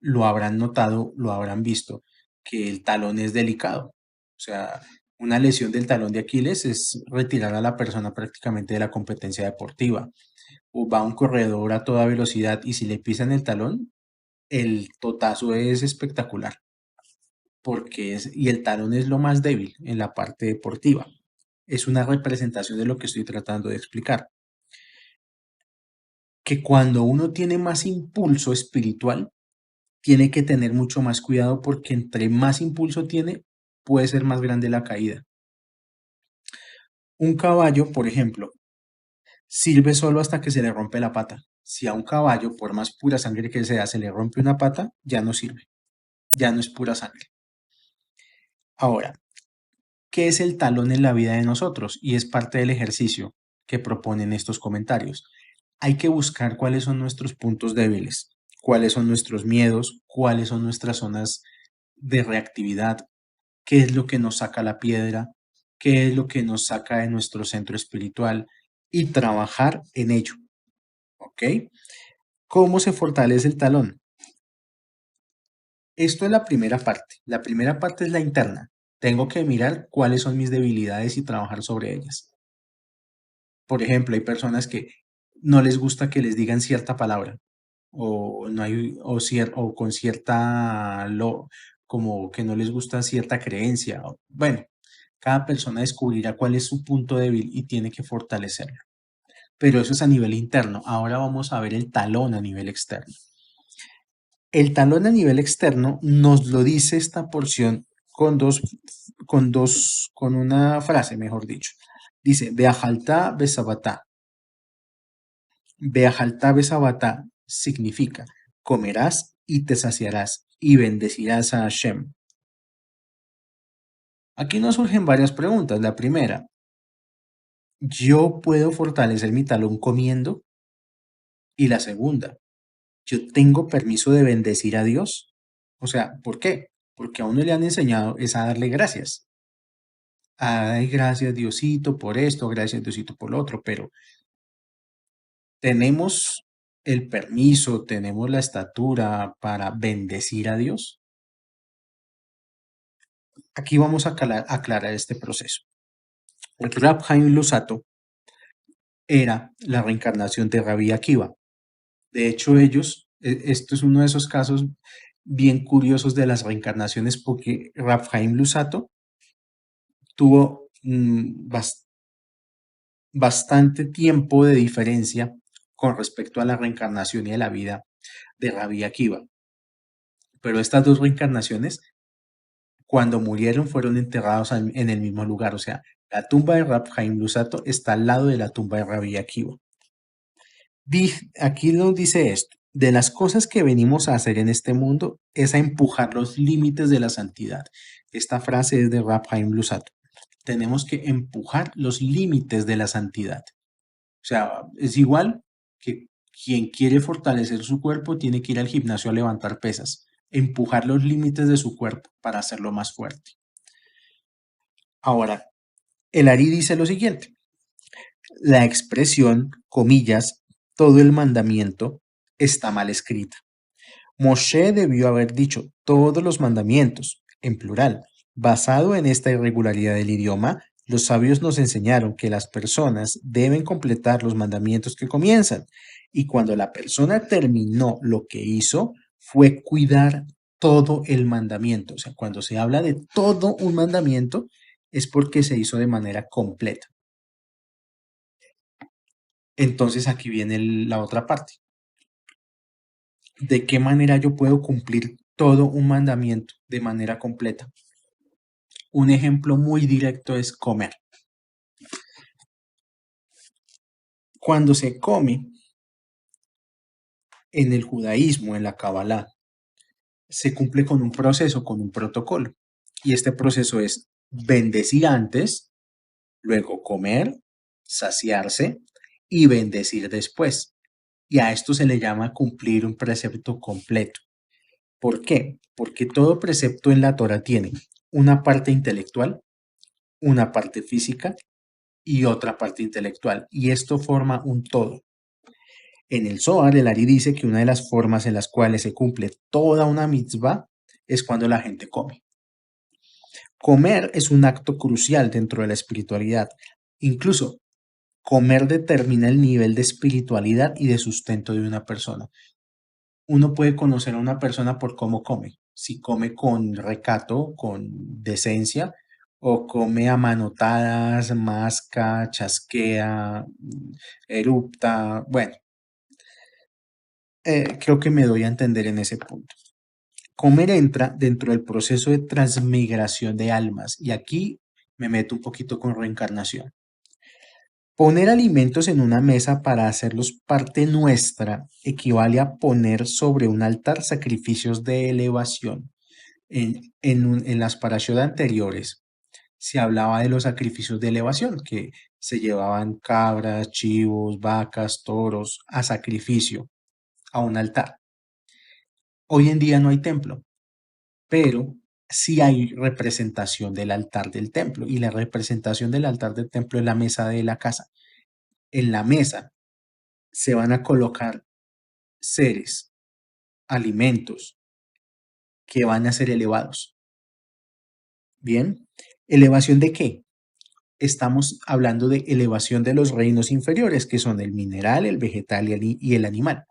lo habrán notado, lo habrán visto, que el talón es delicado. O sea, una lesión del talón de Aquiles es retirar a la persona prácticamente de la competencia deportiva. O va un corredor a toda velocidad y si le pisan el talón, el totazo es espectacular. Y el talón es lo más débil en la parte deportiva. Es una representación de lo que estoy tratando de explicar. Que cuando uno tiene más impulso espiritual, tiene que tener mucho más cuidado porque entre más impulso tiene, puede ser más grande la caída. Un caballo, por ejemplo, sirve solo hasta que se le rompe la pata. Si a un caballo, por más pura sangre que sea, se le rompe una pata, ya no sirve, ya no es pura sangre. Ahora, ¿qué es el talón en la vida de nosotros? Y es parte del ejercicio que proponen estos comentarios. Hay que buscar cuáles son nuestros puntos débiles, cuáles son nuestros miedos, cuáles son nuestras zonas de reactividad, qué es lo que nos saca la piedra, qué es lo que nos saca de nuestro centro espiritual y trabajar en ello. ¿Ok? ¿Cómo se fortalece el talón? Esto es la primera parte. La primera parte es la interna. Tengo que mirar cuáles son mis debilidades y trabajar sobre ellas. Por ejemplo, hay personas que no les gusta que les digan cierta palabra o no hay o con cierta como que no les gusta cierta creencia. Bueno, cada persona descubrirá cuál es su punto débil y tiene que fortalecerlo. Pero eso es a nivel interno. Ahora vamos a ver el talón a nivel externo. El talón a nivel externo nos lo dice esta porción con una frase, mejor dicho. Dice, Beajaltá besabatá. Beajaltá besabatá significa, comerás y te saciarás. y bendecirás a Hashem. Aquí nos surgen varias preguntas. La primera, ¿yo puedo fortalecer mi talón comiendo? Y la segunda, ¿yo tengo permiso de bendecir a Dios? O sea, ¿por qué? Porque a uno le han enseñado es a darle gracias. Ay, gracias Diosito por esto, gracias Diosito por lo otro, pero ¿tenemos el permiso, tenemos la estatura para bendecir a Dios? Aquí vamos a aclarar este proceso. El Rab Haim Lusato era la reencarnación de Rabbi Akiva. De hecho, esto es uno de esos casos bien curiosos de las reencarnaciones porque Rab Haim Lusato tuvo bastante tiempo de diferencia con respecto a la reencarnación y a la vida de Rabbi Akiva. Pero estas dos reencarnaciones, cuando murieron, fueron enterrados en el mismo lugar. O sea, la tumba de Rab Haim Lusato está al lado de la tumba de Rabbi Akiva. Aquí nos dice esto: de las cosas que venimos a hacer en este mundo es a empujar los límites de la santidad. Esta frase es de Rab Haim Lusato. Tenemos que empujar los límites de la santidad. O sea, es igual que quien quiere fortalecer su cuerpo tiene que ir al gimnasio a levantar pesas, empujar los límites de su cuerpo para hacerlo más fuerte. Ahora, el Ari dice lo siguiente: la expresión, comillas, todo el mandamiento está mal escrita. Moshe debió haber dicho todos los mandamientos, en plural. Basado en esta irregularidad del idioma, los sabios nos enseñaron que las personas deben completar los mandamientos que comienzan, y cuando la persona terminó lo que hizo, fue cuidar todo el mandamiento. O sea, cuando se habla de todo un mandamiento, es porque se hizo de manera completa. Entonces aquí viene la otra parte. ¿De qué manera yo puedo cumplir todo un mandamiento de manera completa? Un ejemplo muy directo es comer. Cuando se come en el judaísmo, en la Kabbalah, se cumple con un proceso, con un protocolo. Y este proceso es bendecir antes, luego comer, saciarse y bendecir después. Y a esto se le llama cumplir un precepto completo. ¿Por qué? Porque todo precepto en la Torah tiene una parte intelectual, una parte física y otra parte intelectual. Y esto forma un todo. En el Zohar, el Ari dice que una de las formas en las cuales se cumple toda una mitzvah es cuando la gente come. Comer es un acto crucial dentro de la espiritualidad. Incluso, comer determina el nivel de espiritualidad y de sustento de una persona. Uno puede conocer a una persona por cómo come. Si come con recato, con decencia, o come a manotadas, masca, chasquea, erupta. Bueno, creo que me doy a entender en ese punto. Comer entra dentro del proceso de transmigración de almas, y aquí me meto un poquito con reencarnación. Poner alimentos en una mesa para hacerlos parte nuestra equivale a poner sobre un altar sacrificios de elevación. En las parashot anteriores se hablaba de los sacrificios de elevación, que se llevaban cabras, chivos, vacas, toros a sacrificio, a un altar. Hoy en día no hay templo, pero sí hay representación del altar del templo, y la representación del altar del templo es la mesa de la casa. En la mesa se van a colocar seres, alimentos que van a ser elevados. Bien, ¿elevación de qué? Estamos hablando de elevación de los reinos inferiores, que son el mineral, el vegetal y el animal.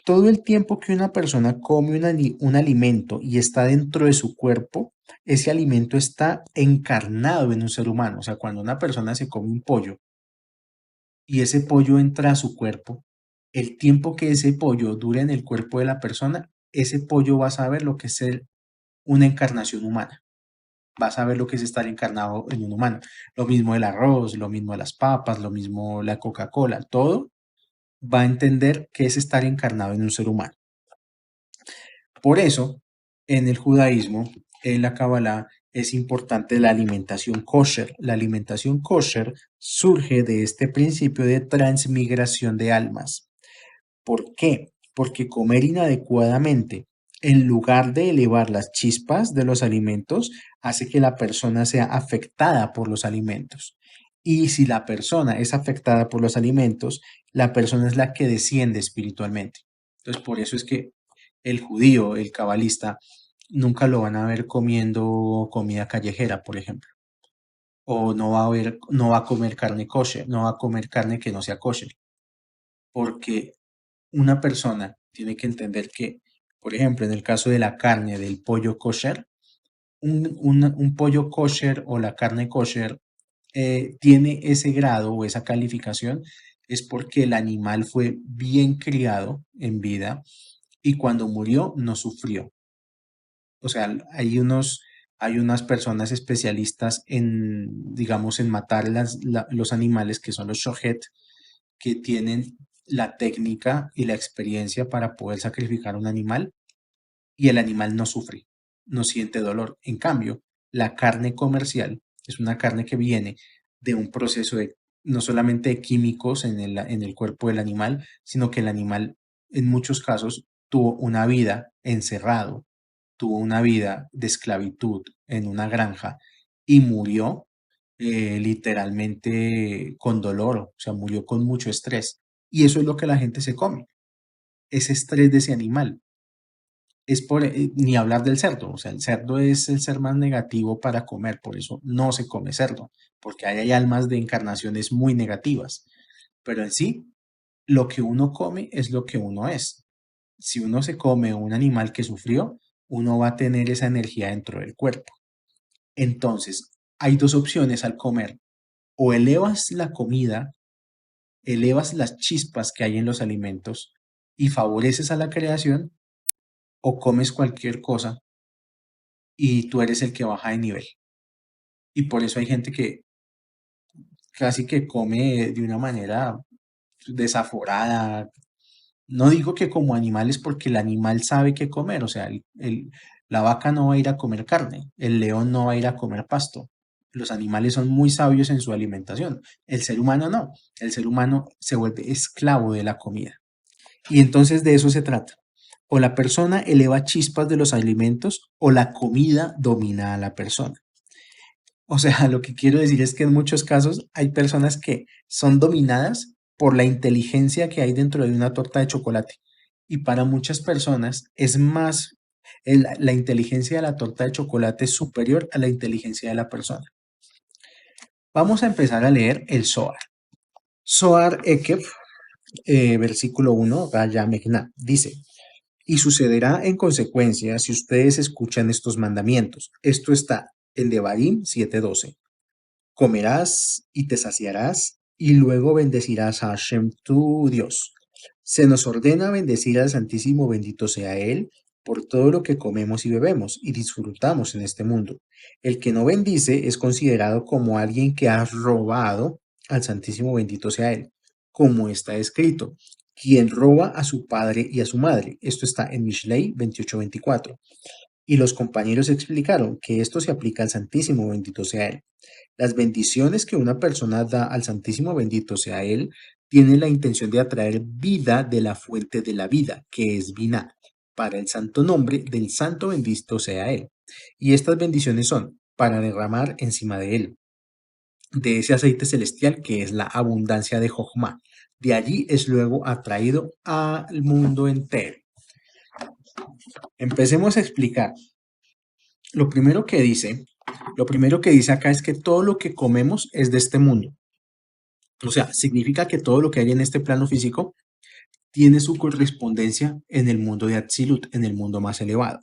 Todo el tiempo que una persona come un alimento y está dentro de su cuerpo, ese alimento está encarnado en un ser humano. O sea, cuando una persona se come un pollo y ese pollo entra a su cuerpo, el tiempo que ese pollo dure en el cuerpo de la persona, ese pollo va a saber lo que es ser una encarnación humana. Va a saber lo que es estar encarnado en un humano. Lo mismo el arroz, lo mismo las papas, lo mismo la Coca-Cola, todo va a entender que es estar encarnado en un ser humano. Por eso, en el judaísmo, en la Kabbalah, es importante la alimentación kosher. La alimentación kosher surge de este principio de transmigración de almas. ¿Por qué? Porque comer inadecuadamente, en lugar de elevar las chispas de los alimentos, hace que la persona sea afectada por los alimentos. Y si la persona es afectada por los alimentos, la persona es la que desciende espiritualmente. Entonces, por eso es que el judío, el cabalista, nunca lo van a ver comiendo comida callejera, por ejemplo. O no va a comer carne kosher, no va a comer carne que no sea kosher. Porque una persona tiene que entender que, por ejemplo, en el caso de la carne del pollo kosher, un pollo kosher o la carne kosher tiene ese grado o esa calificación es porque el animal fue bien criado en vida y cuando murió no sufrió. O sea, hay unas personas especialistas en, digamos, en matar los animales que son los shohet, que tienen la técnica y la experiencia para poder sacrificar un animal y el animal no sufre, no siente dolor. En cambio, la carne comercial es una carne que viene de un proceso de no solamente de químicos en el cuerpo del animal, sino que el animal en muchos casos tuvo una vida encerrado, tuvo una vida de esclavitud en una granja y murió literalmente con dolor, o sea, murió con mucho estrés. Y eso es lo que la gente se come, ese estrés de ese animal. Es por, ni hablar del cerdo, o sea, el cerdo es el ser más negativo para comer, por eso no se come cerdo, porque ahí hay almas de encarnaciones muy negativas. Pero en sí, lo que uno come es lo que uno es. Si uno se come un animal que sufrió, uno va a tener esa energía dentro del cuerpo. Entonces, hay dos opciones al comer. O elevas la comida, elevas las chispas que hay en los alimentos y favoreces a la creación, o comes cualquier cosa y tú eres el que baja de nivel. Y por eso hay gente que casi que come de una manera desaforada. No digo que como animales porque el animal sabe qué comer, o sea, la vaca no va a ir a comer carne, el león no va a ir a comer pasto. Los animales son muy sabios en su alimentación. El ser humano no. El ser humano se vuelve esclavo de la comida. Y entonces de eso se trata. O la persona eleva chispas de los alimentos o la comida domina a la persona. O sea, lo que quiero decir es que en muchos casos hay personas que son dominadas por la inteligencia que hay dentro de una torta de chocolate. Y para muchas personas es más, la inteligencia de la torta de chocolate es superior a la inteligencia de la persona. Vamos a empezar a leer el Zohar. Zohar Ekef, versículo 1, Gaya Mekna, dice, y sucederá en consecuencia si ustedes escuchan estos mandamientos. Esto está en Devarim 7:12. Comerás y te saciarás, y luego bendecirás a Hashem tu Dios. Se nos ordena bendecir al Santísimo, bendito sea Él, por todo lo que comemos y bebemos y disfrutamos en este mundo. El que no bendice es considerado como alguien que ha robado al Santísimo, bendito sea Él, como está escrito. Quien roba a su padre y a su madre. Esto está en Mishlei 28:24. Y los compañeros explicaron que esto se aplica al Santísimo, bendito sea Él. Las bendiciones que una persona da al Santísimo, bendito sea Él, tienen la intención de atraer vida de la fuente de la vida, que es Binah, para el santo nombre del santo, bendito sea Él. Y estas bendiciones son para derramar encima de Él, de ese aceite celestial que es la abundancia de Jochma. De allí es luego atraído al mundo entero. Empecemos a explicar. Lo primero que dice, lo primero que dice acá es que todo lo que comemos es de este mundo. O sea, significa que todo lo que hay en este plano físico tiene su correspondencia en el mundo de Atzilut, en el mundo más elevado.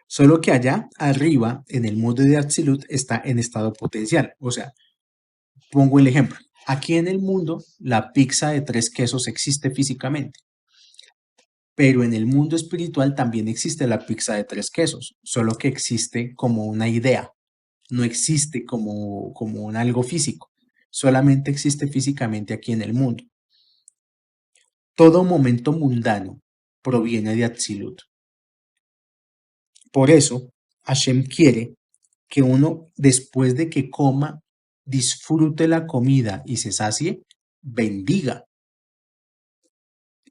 Solo que allá arriba, en el mundo de Atzilut, está en estado potencial. O sea, pongo el ejemplo. Aquí en el mundo, la pizza de 3 quesos existe físicamente, pero en el mundo espiritual también existe la pizza de 3 quesos, solo que existe como una idea, no existe como un algo físico, solamente existe físicamente aquí en el mundo. Todo momento mundano proviene de Atzilut. Por eso, Hashem quiere que uno, después de que coma, disfrute la comida y se sacie, bendiga.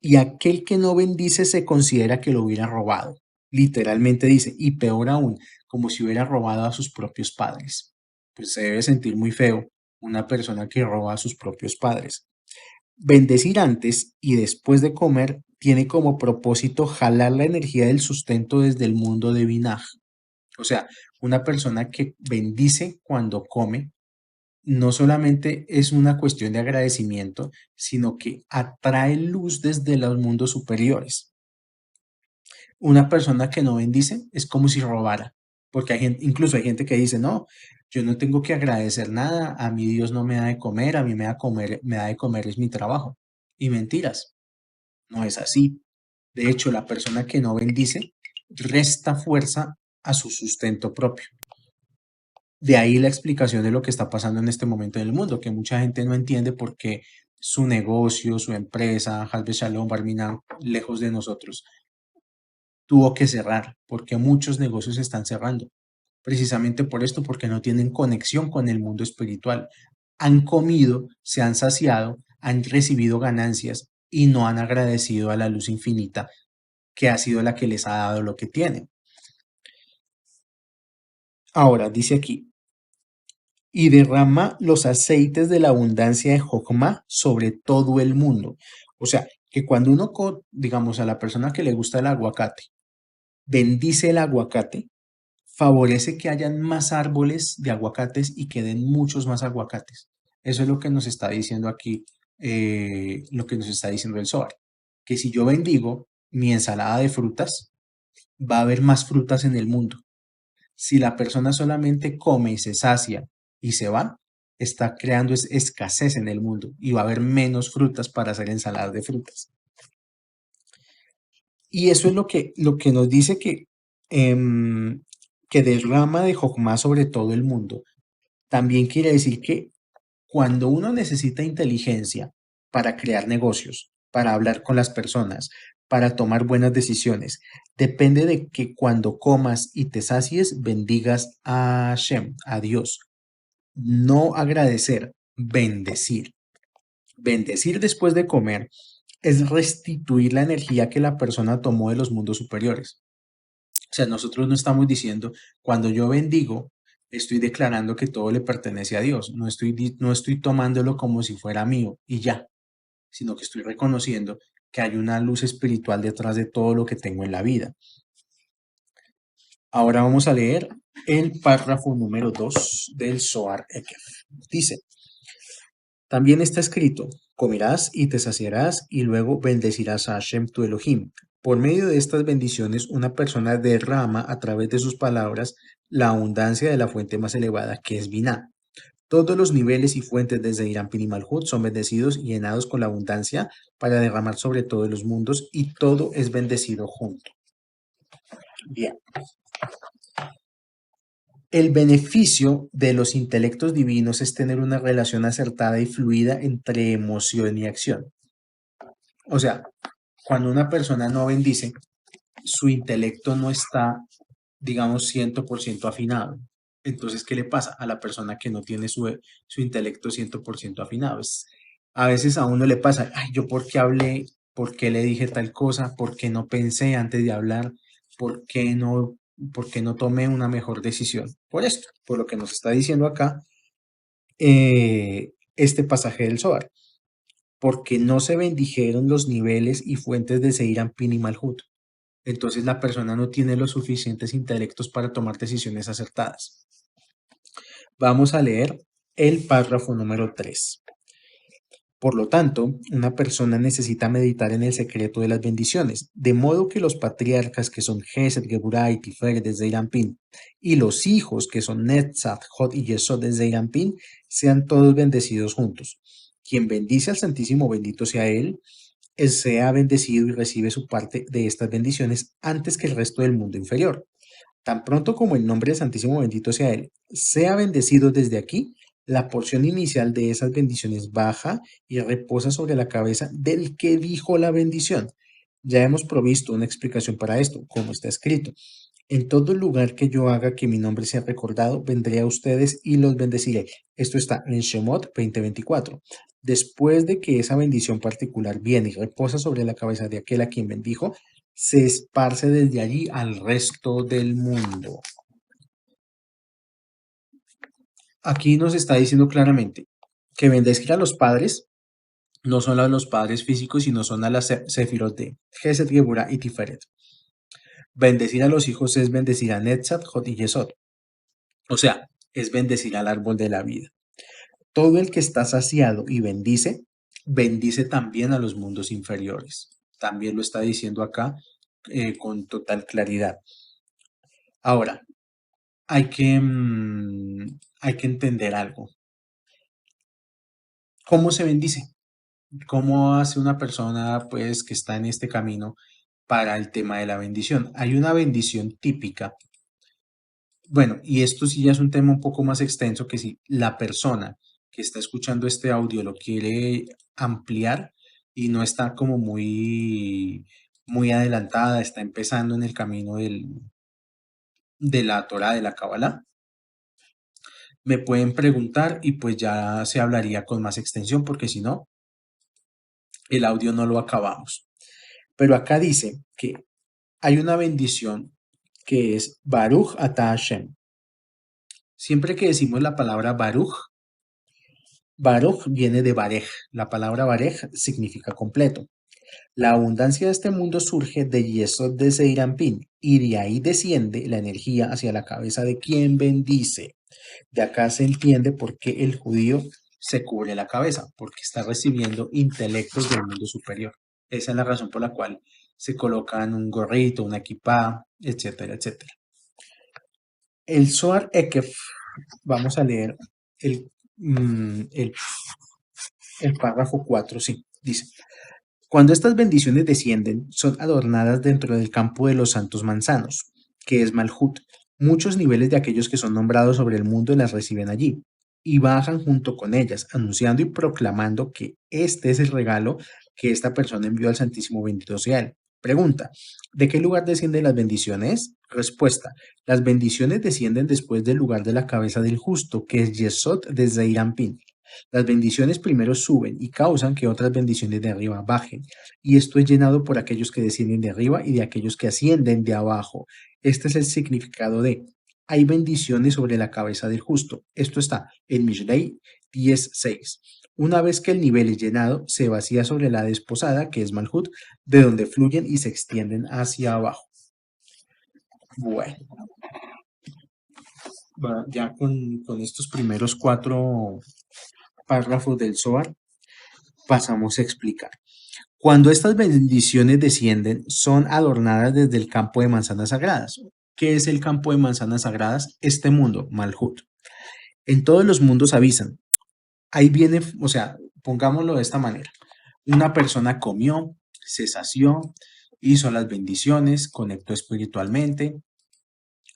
Y aquel que no bendice se considera que lo hubiera robado. Literalmente dice, y peor aún, como si hubiera robado a sus propios padres. Pues se debe sentir muy feo una persona que roba a sus propios padres. Bendecir antes y después de comer tiene como propósito jalar la energía del sustento desde el mundo de Binaj. O sea, una persona que bendice cuando come no solamente es una cuestión de agradecimiento, sino que atrae luz desde los mundos superiores. Una persona que no bendice es como si robara, porque hay gente, incluso hay gente que dice, no, yo no tengo que agradecer nada, a mí Dios no me da de comer, a mí me da de comer es mi trabajo. Y mentiras, no es así. De hecho, la persona que no bendice resta fuerza a su sustento propio. De ahí la explicación de lo que está pasando en este momento en el mundo, que mucha gente no entiende por qué su negocio, su empresa, Hasbe Shalom, Barminan, lejos de nosotros, tuvo que cerrar, porque muchos negocios están cerrando. Precisamente por esto, porque no tienen conexión con el mundo espiritual. Han comido, se han saciado, han recibido ganancias y no han agradecido a la luz infinita que ha sido la que les ha dado lo que tienen. Ahora, dice aquí, y derrama los aceites de la abundancia de Jokma sobre todo el mundo. O sea, que cuando uno, digamos, a la persona que le gusta el aguacate, bendice el aguacate, favorece que hayan más árboles de aguacates y que den muchos más aguacates. Eso es lo que nos está diciendo aquí, lo que nos está diciendo el Zohar. Que si yo bendigo mi ensalada de frutas, va a haber más frutas en el mundo. Si la persona solamente come y se sacia y se va, está creando escasez en el mundo y va a haber menos frutas para hacer ensaladas de frutas. Y eso es lo que nos dice que derrama de Jokmá sobre todo el mundo. También quiere decir que cuando uno necesita inteligencia para crear negocios, para hablar con las personas, para tomar buenas decisiones, depende de que cuando comas y te sacies, bendigas a Hashem, a Dios. No agradecer, bendecir. Bendecir después de comer es restituir la energía que la persona tomó de los mundos superiores. O sea, nosotros no estamos diciendo, cuando yo bendigo, estoy declarando que todo le pertenece a Dios. No estoy tomándolo como si fuera mío y ya, sino que estoy reconociendo que hay una luz espiritual detrás de todo lo que tengo en la vida. Ahora vamos a leer el párrafo número 2 del Zohar Ekef. Dice, también está escrito, comerás y te saciarás y luego bendecirás a Hashem tu Elohim. Por medio de estas bendiciones, una persona derrama a través de sus palabras la abundancia de la fuente más elevada, que es Binah. Todos los niveles y fuentes desde Irampin y Malhut son bendecidos y llenados con la abundancia para derramar sobre todos los mundos y todo es bendecido junto. Bien. El beneficio de los intelectos divinos es tener una relación acertada y fluida entre emoción y acción. O sea, cuando una persona no bendice, su intelecto no está, digamos, 100% afinado. Entonces, ¿qué le pasa a la persona que no tiene su intelecto 100% afinado? A veces a uno le pasa, ay, yo por qué hablé, por qué le dije tal cosa, por qué no pensé antes de hablar, por qué no tomé una mejor decisión. Por esto, por lo que nos está diciendo acá este pasaje del Zohar. Porque no se bendijeron los niveles y fuentes de Seir Anpin y Malhut. Entonces la persona no tiene los suficientes intelectos para tomar decisiones acertadas. Vamos a leer el párrafo número 3. Por lo tanto, una persona necesita meditar en el secreto de las bendiciones, de modo que los patriarcas que son Gesed, Geburah y Tiferet de Zeir Anpin, y los hijos que son Netzach, Hod y Yesod de Zeir Anpin, sean todos bendecidos juntos. Quien bendice al Santísimo, bendito sea él, sea bendecido y recibe su parte de estas bendiciones antes que el resto del mundo inferior. Tan pronto como el nombre del Santísimo, bendito sea él, sea bendecido desde aquí, la porción inicial de esas bendiciones baja y reposa sobre la cabeza del que dijo la bendición. Ya hemos provisto una explicación para esto, como está escrito. En todo lugar que yo haga que mi nombre sea recordado, vendré a ustedes y los bendeciré. Esto está en Shemot 20:24. Después de que esa bendición particular viene y reposa sobre la cabeza de aquel a quien bendijo, se esparce desde allí al resto del mundo. Aquí nos está diciendo claramente que bendecir a los padres no son a los padres físicos, sino son a las sefirot de Gesed, Geburah y Tiferet. Bendecir a los hijos es bendecir a Netzat, Jot y Yesod. O sea, es bendecir al árbol de la vida. Todo el que está saciado y bendice, bendice también a los mundos inferiores. También lo está diciendo acá con total claridad. Ahora, hay que entender algo. ¿Cómo se bendice? ¿Cómo hace una persona pues que está en este camino para el tema de la bendición? Hay una bendición típica. Bueno, y esto sí ya es un tema un poco más extenso que si la persona que está escuchando este audio lo quiere ampliar y no está como muy adelantada, está empezando en el camino de la Torá, de la Kabbalah, me pueden preguntar y pues ya se hablaría con más extensión porque si no, el audio no lo acabamos. Pero acá dice que hay una bendición que es Baruch Ata Hashem. Siempre que decimos la palabra Baruch, Baruch viene de Barej. La palabra Barej significa completo. La abundancia de este mundo surge de Yesod de Zeirampin y de ahí desciende la energía hacia la cabeza de quien bendice. De acá se entiende por qué el judío se cubre la cabeza, porque está recibiendo intelectos del mundo superior. Esa es la razón por la cual se colocan un gorrito, una equipa, etcétera, etcétera. El Zohar Ekef, vamos a leer el, mm, el, el párrafo 4, sí, dice. Cuando estas bendiciones descienden, son adornadas dentro del campo de los santos manzanos, que es Malhut. Muchos niveles de aquellos que son nombrados sobre el mundo las reciben allí y bajan junto con ellas, anunciando y proclamando que este es el regalo que esta persona envió al Santísimo bendito sea él. Pregunta, ¿de qué lugar descienden las bendiciones? Respuesta, las bendiciones descienden después del lugar de la cabeza del justo, que es Yesod de Zeirampin. Las bendiciones primero suben y causan que otras bendiciones de arriba bajen, y esto es llenado por aquellos que descienden de arriba y de aquellos que ascienden de abajo. Este es el significado de hay bendiciones sobre la cabeza del justo. Esto está en Mishlei 10:6. Una vez que el nivel es llenado, se vacía sobre la desposada, que es Malhut, de donde fluyen y se extienden hacia abajo. Bueno, ya con estos primeros 4 párrafos del Zohar, pasamos a explicar. Cuando estas bendiciones descienden, son adornadas desde el campo de manzanas sagradas. ¿Qué es el campo de manzanas sagradas? Este mundo, Malhut. En todos los mundos avisan. Ahí viene, o sea, pongámoslo de esta manera. Una persona comió, se sació, hizo las bendiciones, conectó espiritualmente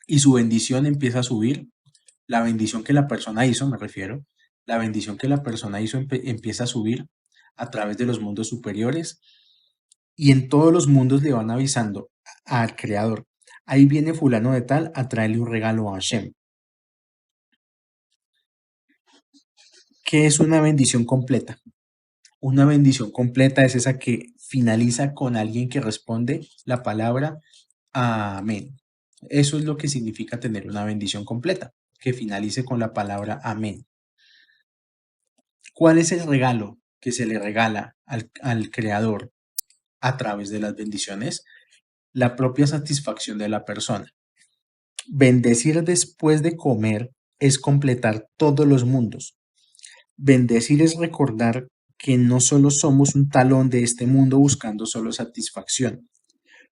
y su bendición empieza a subir. La bendición que la persona hizo, me refiero, la bendición que la persona hizo empieza a subir a través de los mundos superiores y en todos los mundos le van avisando al creador. Ahí viene fulano de tal a traerle un regalo a Hashem. ¿Qué es una bendición completa? Una bendición completa es esa que finaliza con alguien que responde la palabra amén. Eso es lo que significa tener una bendición completa, que finalice con la palabra amén. ¿Cuál es el regalo que se le regala al creador a través de las bendiciones? La propia satisfacción de la persona. Bendecir después de comer es completar todos los mundos. Bendecir es recordar que no solo somos un talón de este mundo buscando solo satisfacción.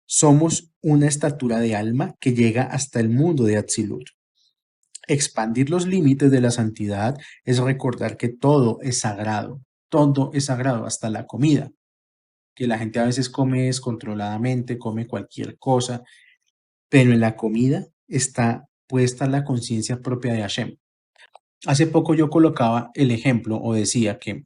Somos una estatura de alma que llega hasta el mundo de Atzilut. Expandir los límites de la santidad es recordar que todo es sagrado, hasta la comida, que la gente a veces come descontroladamente, come cualquier cosa, pero en la comida puede estar la conciencia propia de Hashem. Hace poco yo colocaba el ejemplo o decía que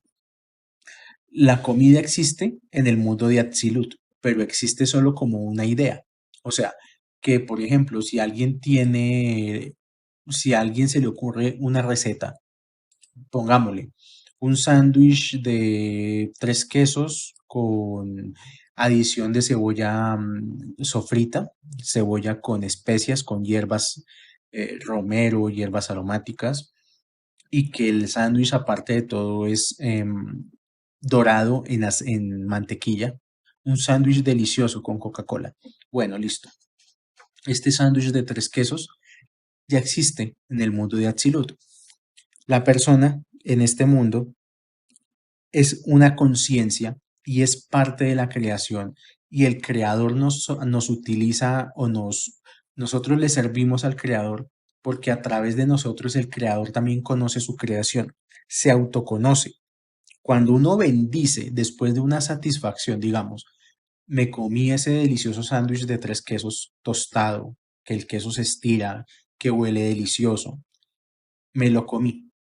la comida existe en el mundo de Atzilut, pero existe solo como una idea. O sea, que, por ejemplo, si a alguien se le ocurre una receta, pongámosle, un sándwich de 3 quesos con adición de cebolla sofrita, cebolla con especias, con hierbas, romero, hierbas aromáticas, y que el sándwich, aparte de todo, es dorado en mantequilla. Un sándwich delicioso con Coca-Cola. Bueno, listo. Este sándwich de 3 quesos ya existe en el mundo de Atsilut. La persona en este mundo es una conciencia y es parte de la creación, y el creador nos utiliza nosotros le servimos al creador porque a través de nosotros el creador también conoce su creación, se autoconoce. Cuando uno bendice después de una satisfacción, digamos, me comí ese delicioso sándwich de 3 quesos tostado, que el queso se estira, que huele delicioso, me lo comí,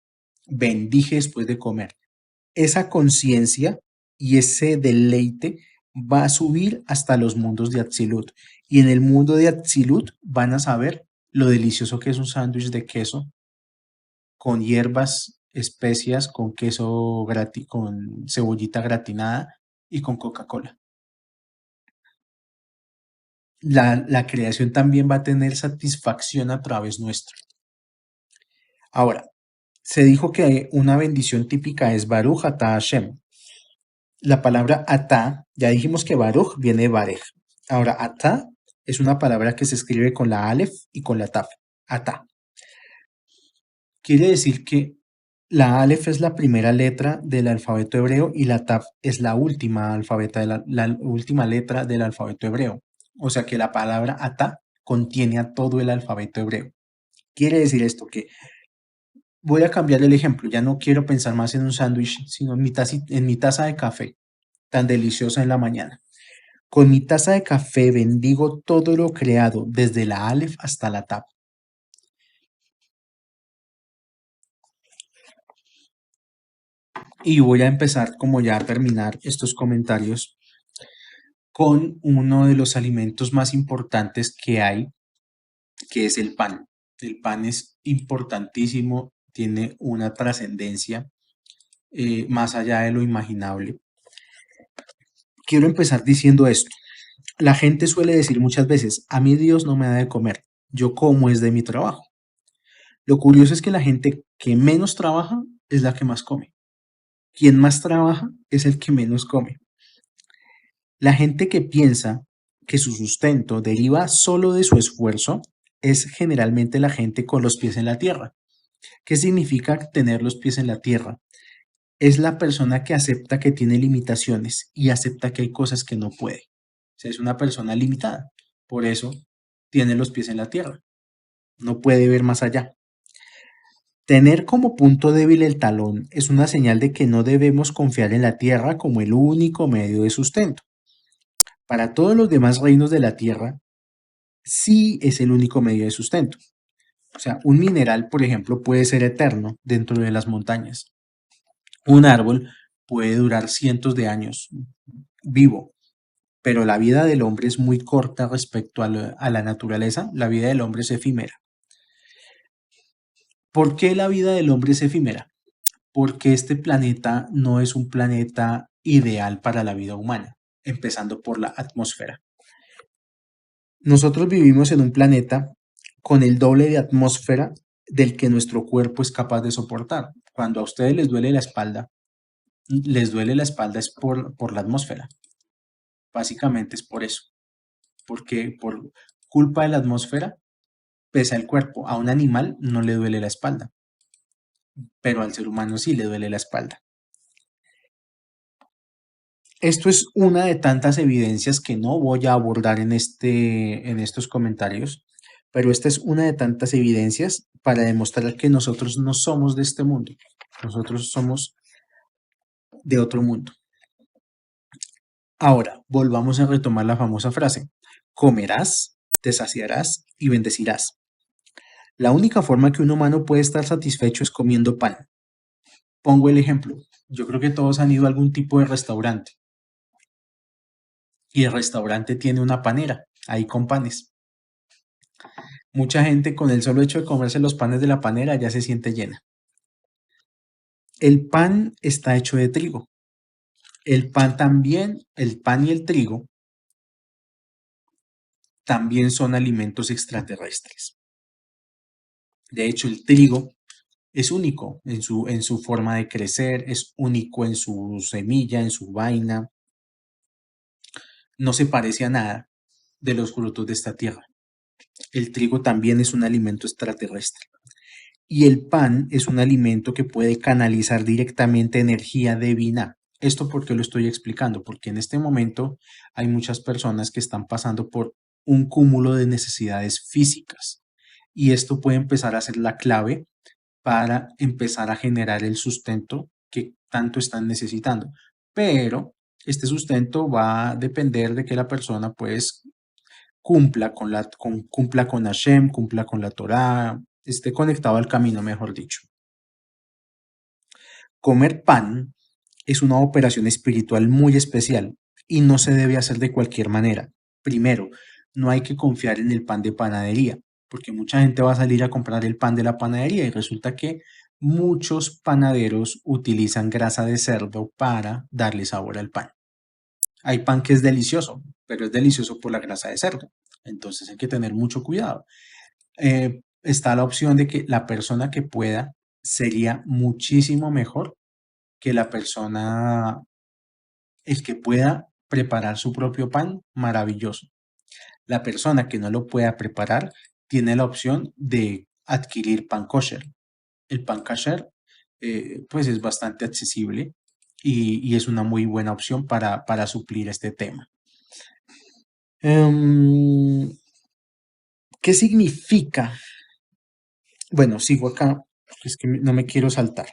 bendije después de comer. Esa conciencia y ese deleite va a subir hasta los mundos de Atzilut. Y en el mundo de Atzilut van a saber lo delicioso que es un sándwich de queso con hierbas, especias, con queso con cebollita gratinada y con Coca-Cola. La creación también va a tener satisfacción a través nuestro. Ahora, se dijo que una bendición típica es Baruch Atah Hashem. La palabra atá, ya dijimos que Baruch viene de Barej. Ahora, atá es una palabra que se escribe con la Aleph y con la Taf. Atá. Quiere decir que la Aleph es la primera letra del alfabeto hebreo y la Taf es la última, la última letra del alfabeto hebreo. O sea que la palabra atá contiene a todo el alfabeto hebreo. Quiere decir esto que voy a cambiar el ejemplo, ya no quiero pensar más en un sándwich, sino en mi taza de café, tan deliciosa en la mañana. Con mi taza de café bendigo todo lo creado, desde la Aleph hasta la Taf. Y voy a empezar, como ya a terminar estos comentarios, con uno de los alimentos más importantes que hay, que es el pan. El pan es importantísimo, tiene una trascendencia más allá de lo imaginable. Quiero empezar diciendo esto. La gente suele decir muchas veces, a mí Dios no me da de comer, yo como es de mi trabajo. Lo curioso es que la gente que menos trabaja es la que más come. Quien más trabaja es el que menos come. La gente que piensa que su sustento deriva solo de su esfuerzo es generalmente la gente con los pies en la tierra. ¿Qué significa tener los pies en la tierra? Es la persona que acepta que tiene limitaciones y acepta que hay cosas que no puede. O sea, es una persona limitada. Por eso tiene los pies en la tierra. No puede ver más allá. Tener como punto débil el talón es una señal de que no debemos confiar en la tierra como el único medio de sustento. Para todos los demás reinos de la tierra, sí es el único medio de sustento. O sea, un mineral, por ejemplo, puede ser eterno dentro de las montañas. Un árbol puede durar cientos de años vivo, pero la vida del hombre es muy corta respecto a la naturaleza. La vida del hombre es efímera. ¿Por qué la vida del hombre es efímera? Porque este planeta no es un planeta ideal para la vida humana, empezando por la atmósfera. Nosotros vivimos en un planeta con el doble de atmósfera del que nuestro cuerpo es capaz de soportar. Cuando a ustedes les duele la espalda es por la atmósfera. Básicamente es por eso, porque por culpa de la atmósfera pesa el cuerpo. A un animal no le duele la espalda, pero al ser humano sí le duele la espalda. Esto es una de tantas evidencias que no voy a abordar en estos comentarios, pero esta es una de tantas evidencias para demostrar que nosotros no somos de este mundo, nosotros somos de otro mundo. Ahora, volvamos a retomar la famosa frase, comerás, te saciarás y bendecirás. La única forma que un humano puede estar satisfecho es comiendo pan. Pongo el ejemplo, yo creo que todos han ido a algún tipo de restaurante y el restaurante tiene una panera, ahí con panes. Mucha gente con el solo hecho de comerse los panes de la panera ya se siente llena. El pan está hecho de trigo. El pan también, el pan y el trigo también son alimentos extraterrestres. De hecho, el trigo es único en su forma de crecer, es único en su semilla, en su vaina. No se parece a nada de los frutos de esta tierra. El trigo también es un alimento extraterrestre. Y el pan es un alimento que puede canalizar directamente energía divina. ¿Esto por qué lo estoy explicando? Porque en este momento hay muchas personas que están pasando por un cúmulo de necesidades físicas y esto puede empezar a ser la clave para empezar a generar el sustento que tanto están necesitando. Pero este sustento va a depender de que la persona pues cumpla con Hashem, cumpla con la Torá, esté conectado al camino, mejor dicho. Comer pan es una operación espiritual muy especial y no se debe hacer de cualquier manera. Primero, no hay que confiar en el pan de panadería, porque mucha gente va a salir a comprar el pan de la panadería y resulta que muchos panaderos utilizan grasa de cerdo para darle sabor al pan. Hay pan que es delicioso, pero es delicioso por la grasa de cerdo. Entonces hay que tener mucho cuidado. Está la opción de que la persona que pueda sería muchísimo mejor que la persona, el que pueda preparar su propio pan, maravilloso. La persona que no lo pueda preparar tiene la opción de adquirir pan kosher. El pan kosher pues es bastante accesible y es una muy buena opción para suplir este tema. Em, ¿Qué significa? Bueno, sigo acá, porque es que no me quiero saltar.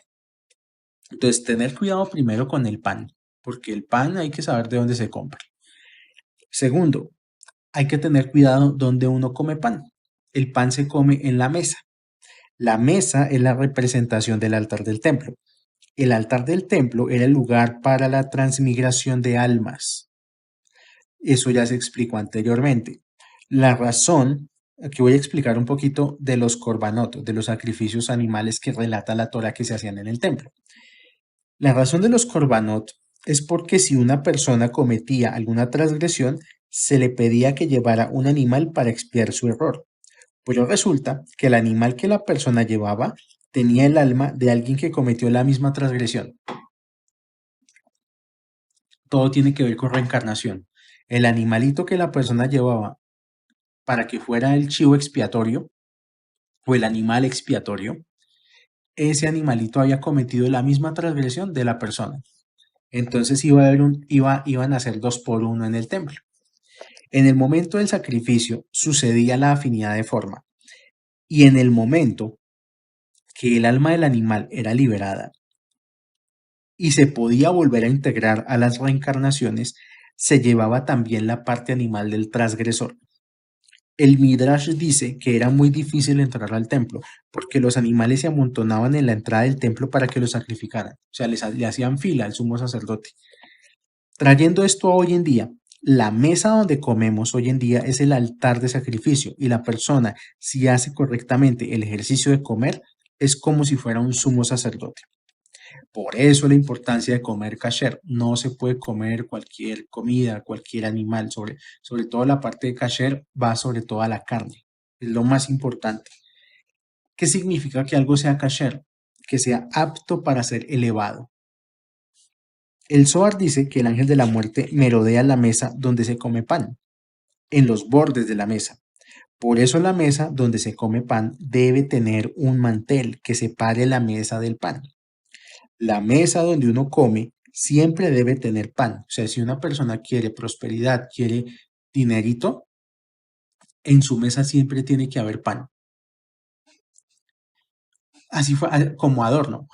Entonces, tener cuidado primero con el pan, porque el pan hay que saber de dónde se compra. Segundo, hay que tener cuidado donde uno come pan. El pan se come en la mesa. La mesa es la representación del altar del templo. El altar del templo era el lugar para la transmigración de almas. Eso ya se explicó anteriormente. La razón, aquí voy a explicar un poquito de los corbanotos, de los sacrificios animales que relata la Torah que se hacían en el templo. La razón de los korbanot es porque si una persona cometía alguna transgresión, se le pedía que llevara un animal para expiar su error. Pero resulta que el animal que la persona llevaba tenía el alma de alguien que cometió la misma transgresión. Todo tiene que ver con reencarnación. El animalito que la persona llevaba para que fuera el chivo expiatorio o el animal expiatorio, ese animalito había cometido la misma transgresión de la persona. Entonces iban a ser 2 por 1 en el templo. En el momento del sacrificio sucedía la afinidad de forma y en el momento que el alma del animal era liberada y se podía volver a integrar a las reencarnaciones, se llevaba también la parte animal del transgresor. El Midrash dice que era muy difícil entrar al templo porque los animales se amontonaban en la entrada del templo para que los sacrificaran. O sea, le hacían fila al sumo sacerdote. Trayendo esto a hoy en día, la mesa donde comemos hoy en día es el altar de sacrificio y la persona, si hace correctamente el ejercicio de comer, es como si fuera un sumo sacerdote. Por eso la importancia de comer kasher. No se puede comer cualquier comida, cualquier animal, sobre todo la parte de kasher va sobre toda la carne. Es lo más importante. ¿Qué significa que algo sea kasher? Que sea apto para ser elevado. El Zohar dice que el ángel de la muerte merodea la mesa donde se come pan, en los bordes de la mesa. Por eso la mesa donde se come pan debe tener un mantel que separe la mesa del pan. La mesa donde uno come siempre debe tener pan. O sea, si una persona quiere prosperidad, quiere dinerito, en su mesa siempre tiene que haber pan. Así fue como adorno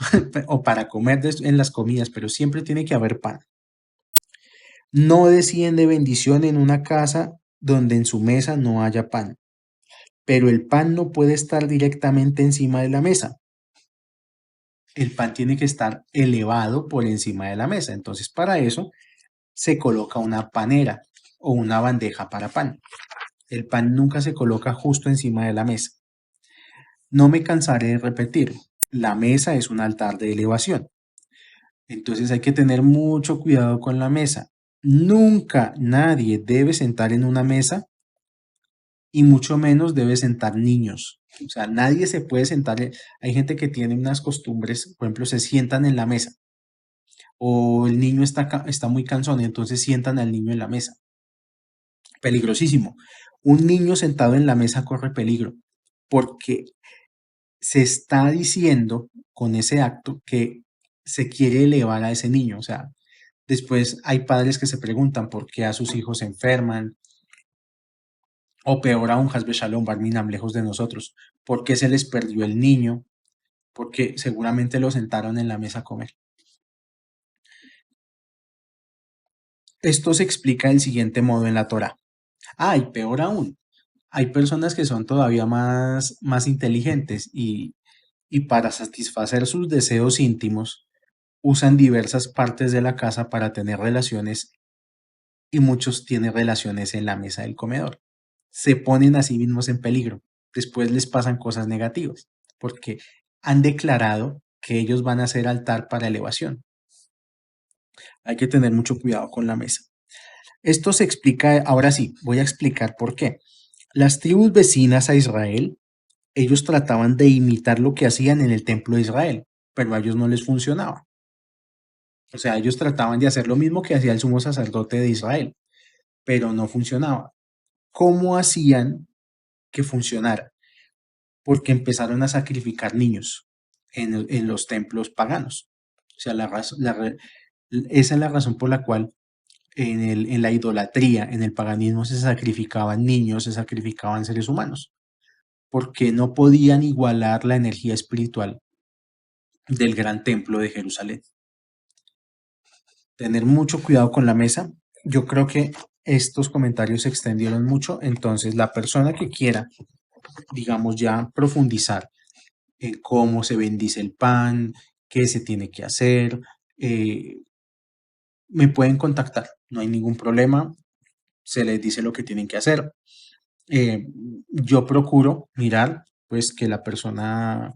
o para comer en las comidas, pero siempre tiene que haber pan. No desciende bendición en una casa donde en su mesa no haya pan, pero el pan no puede estar directamente encima de la mesa. El pan tiene que estar elevado por encima de la mesa. Entonces, para eso se coloca una panera o una bandeja para pan. El pan nunca se coloca justo encima de la mesa. No me cansaré de repetir, la mesa es un altar de elevación. Entonces hay que tener mucho cuidado con la mesa. Nunca nadie debe sentar en una mesa y mucho menos debe sentar niños. O sea, nadie se puede sentar. Hay gente que tiene unas costumbres, por ejemplo, se sientan en la mesa o el niño está muy cansón y entonces sientan al niño en la mesa. Peligrosísimo. Un niño sentado en la mesa corre peligro porque se está diciendo con ese acto que se quiere elevar a ese niño. O sea, después hay padres que se preguntan por qué a sus hijos se enferman, o peor aún, Hasbe Shalom, Barminam, lejos de nosotros, por qué se les perdió el niño, porque seguramente lo sentaron en la mesa a comer. Esto se explica del siguiente modo en la Torá. Ah, y peor aún, hay personas que son todavía más inteligentes y para satisfacer sus deseos íntimos usan diversas partes de la casa para tener relaciones y muchos tienen relaciones en la mesa del comedor. Se ponen a sí mismos en peligro. Después les pasan cosas negativas porque han declarado que ellos van a ser altar para elevación. Hay que tener mucho cuidado con la mesa. Esto se explica, ahora sí, voy a explicar por qué. Las tribus vecinas a Israel, ellos trataban de imitar lo que hacían en el templo de Israel, pero a ellos no les funcionaba. O sea, ellos trataban de hacer lo mismo que hacía el sumo sacerdote de Israel, pero no funcionaba. ¿Cómo hacían que funcionara? Porque empezaron a sacrificar niños en los templos paganos. O sea, esa es la razón por la cual en la idolatría, en el paganismo, se sacrificaban niños, se sacrificaban seres humanos, porque no podían igualar la energía espiritual del gran templo de Jerusalén. Tener mucho cuidado con la mesa. Yo creo que estos comentarios se extendieron mucho, entonces la persona que quiera, digamos, ya profundizar en cómo se bendice el pan, qué se tiene que hacer, me pueden contactar, no hay ningún problema, se les dice lo que tienen que hacer. Eh, yo procuro mirar pues que la persona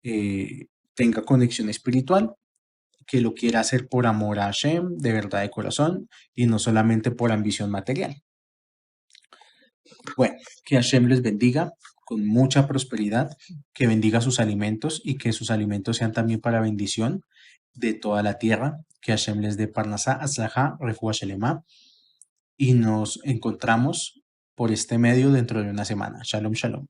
tenga conexión espiritual, que lo quiera hacer por amor a Hashem, de verdad de corazón, y no solamente por ambición material. Bueno, que Hashem les bendiga con mucha prosperidad, que bendiga sus alimentos y que sus alimentos sean también para bendición de toda la tierra, que Hashem les dé Parnasá, Aslajá, Refuah Shelema, y nos encontramos por este medio dentro de una semana. Shalom, shalom.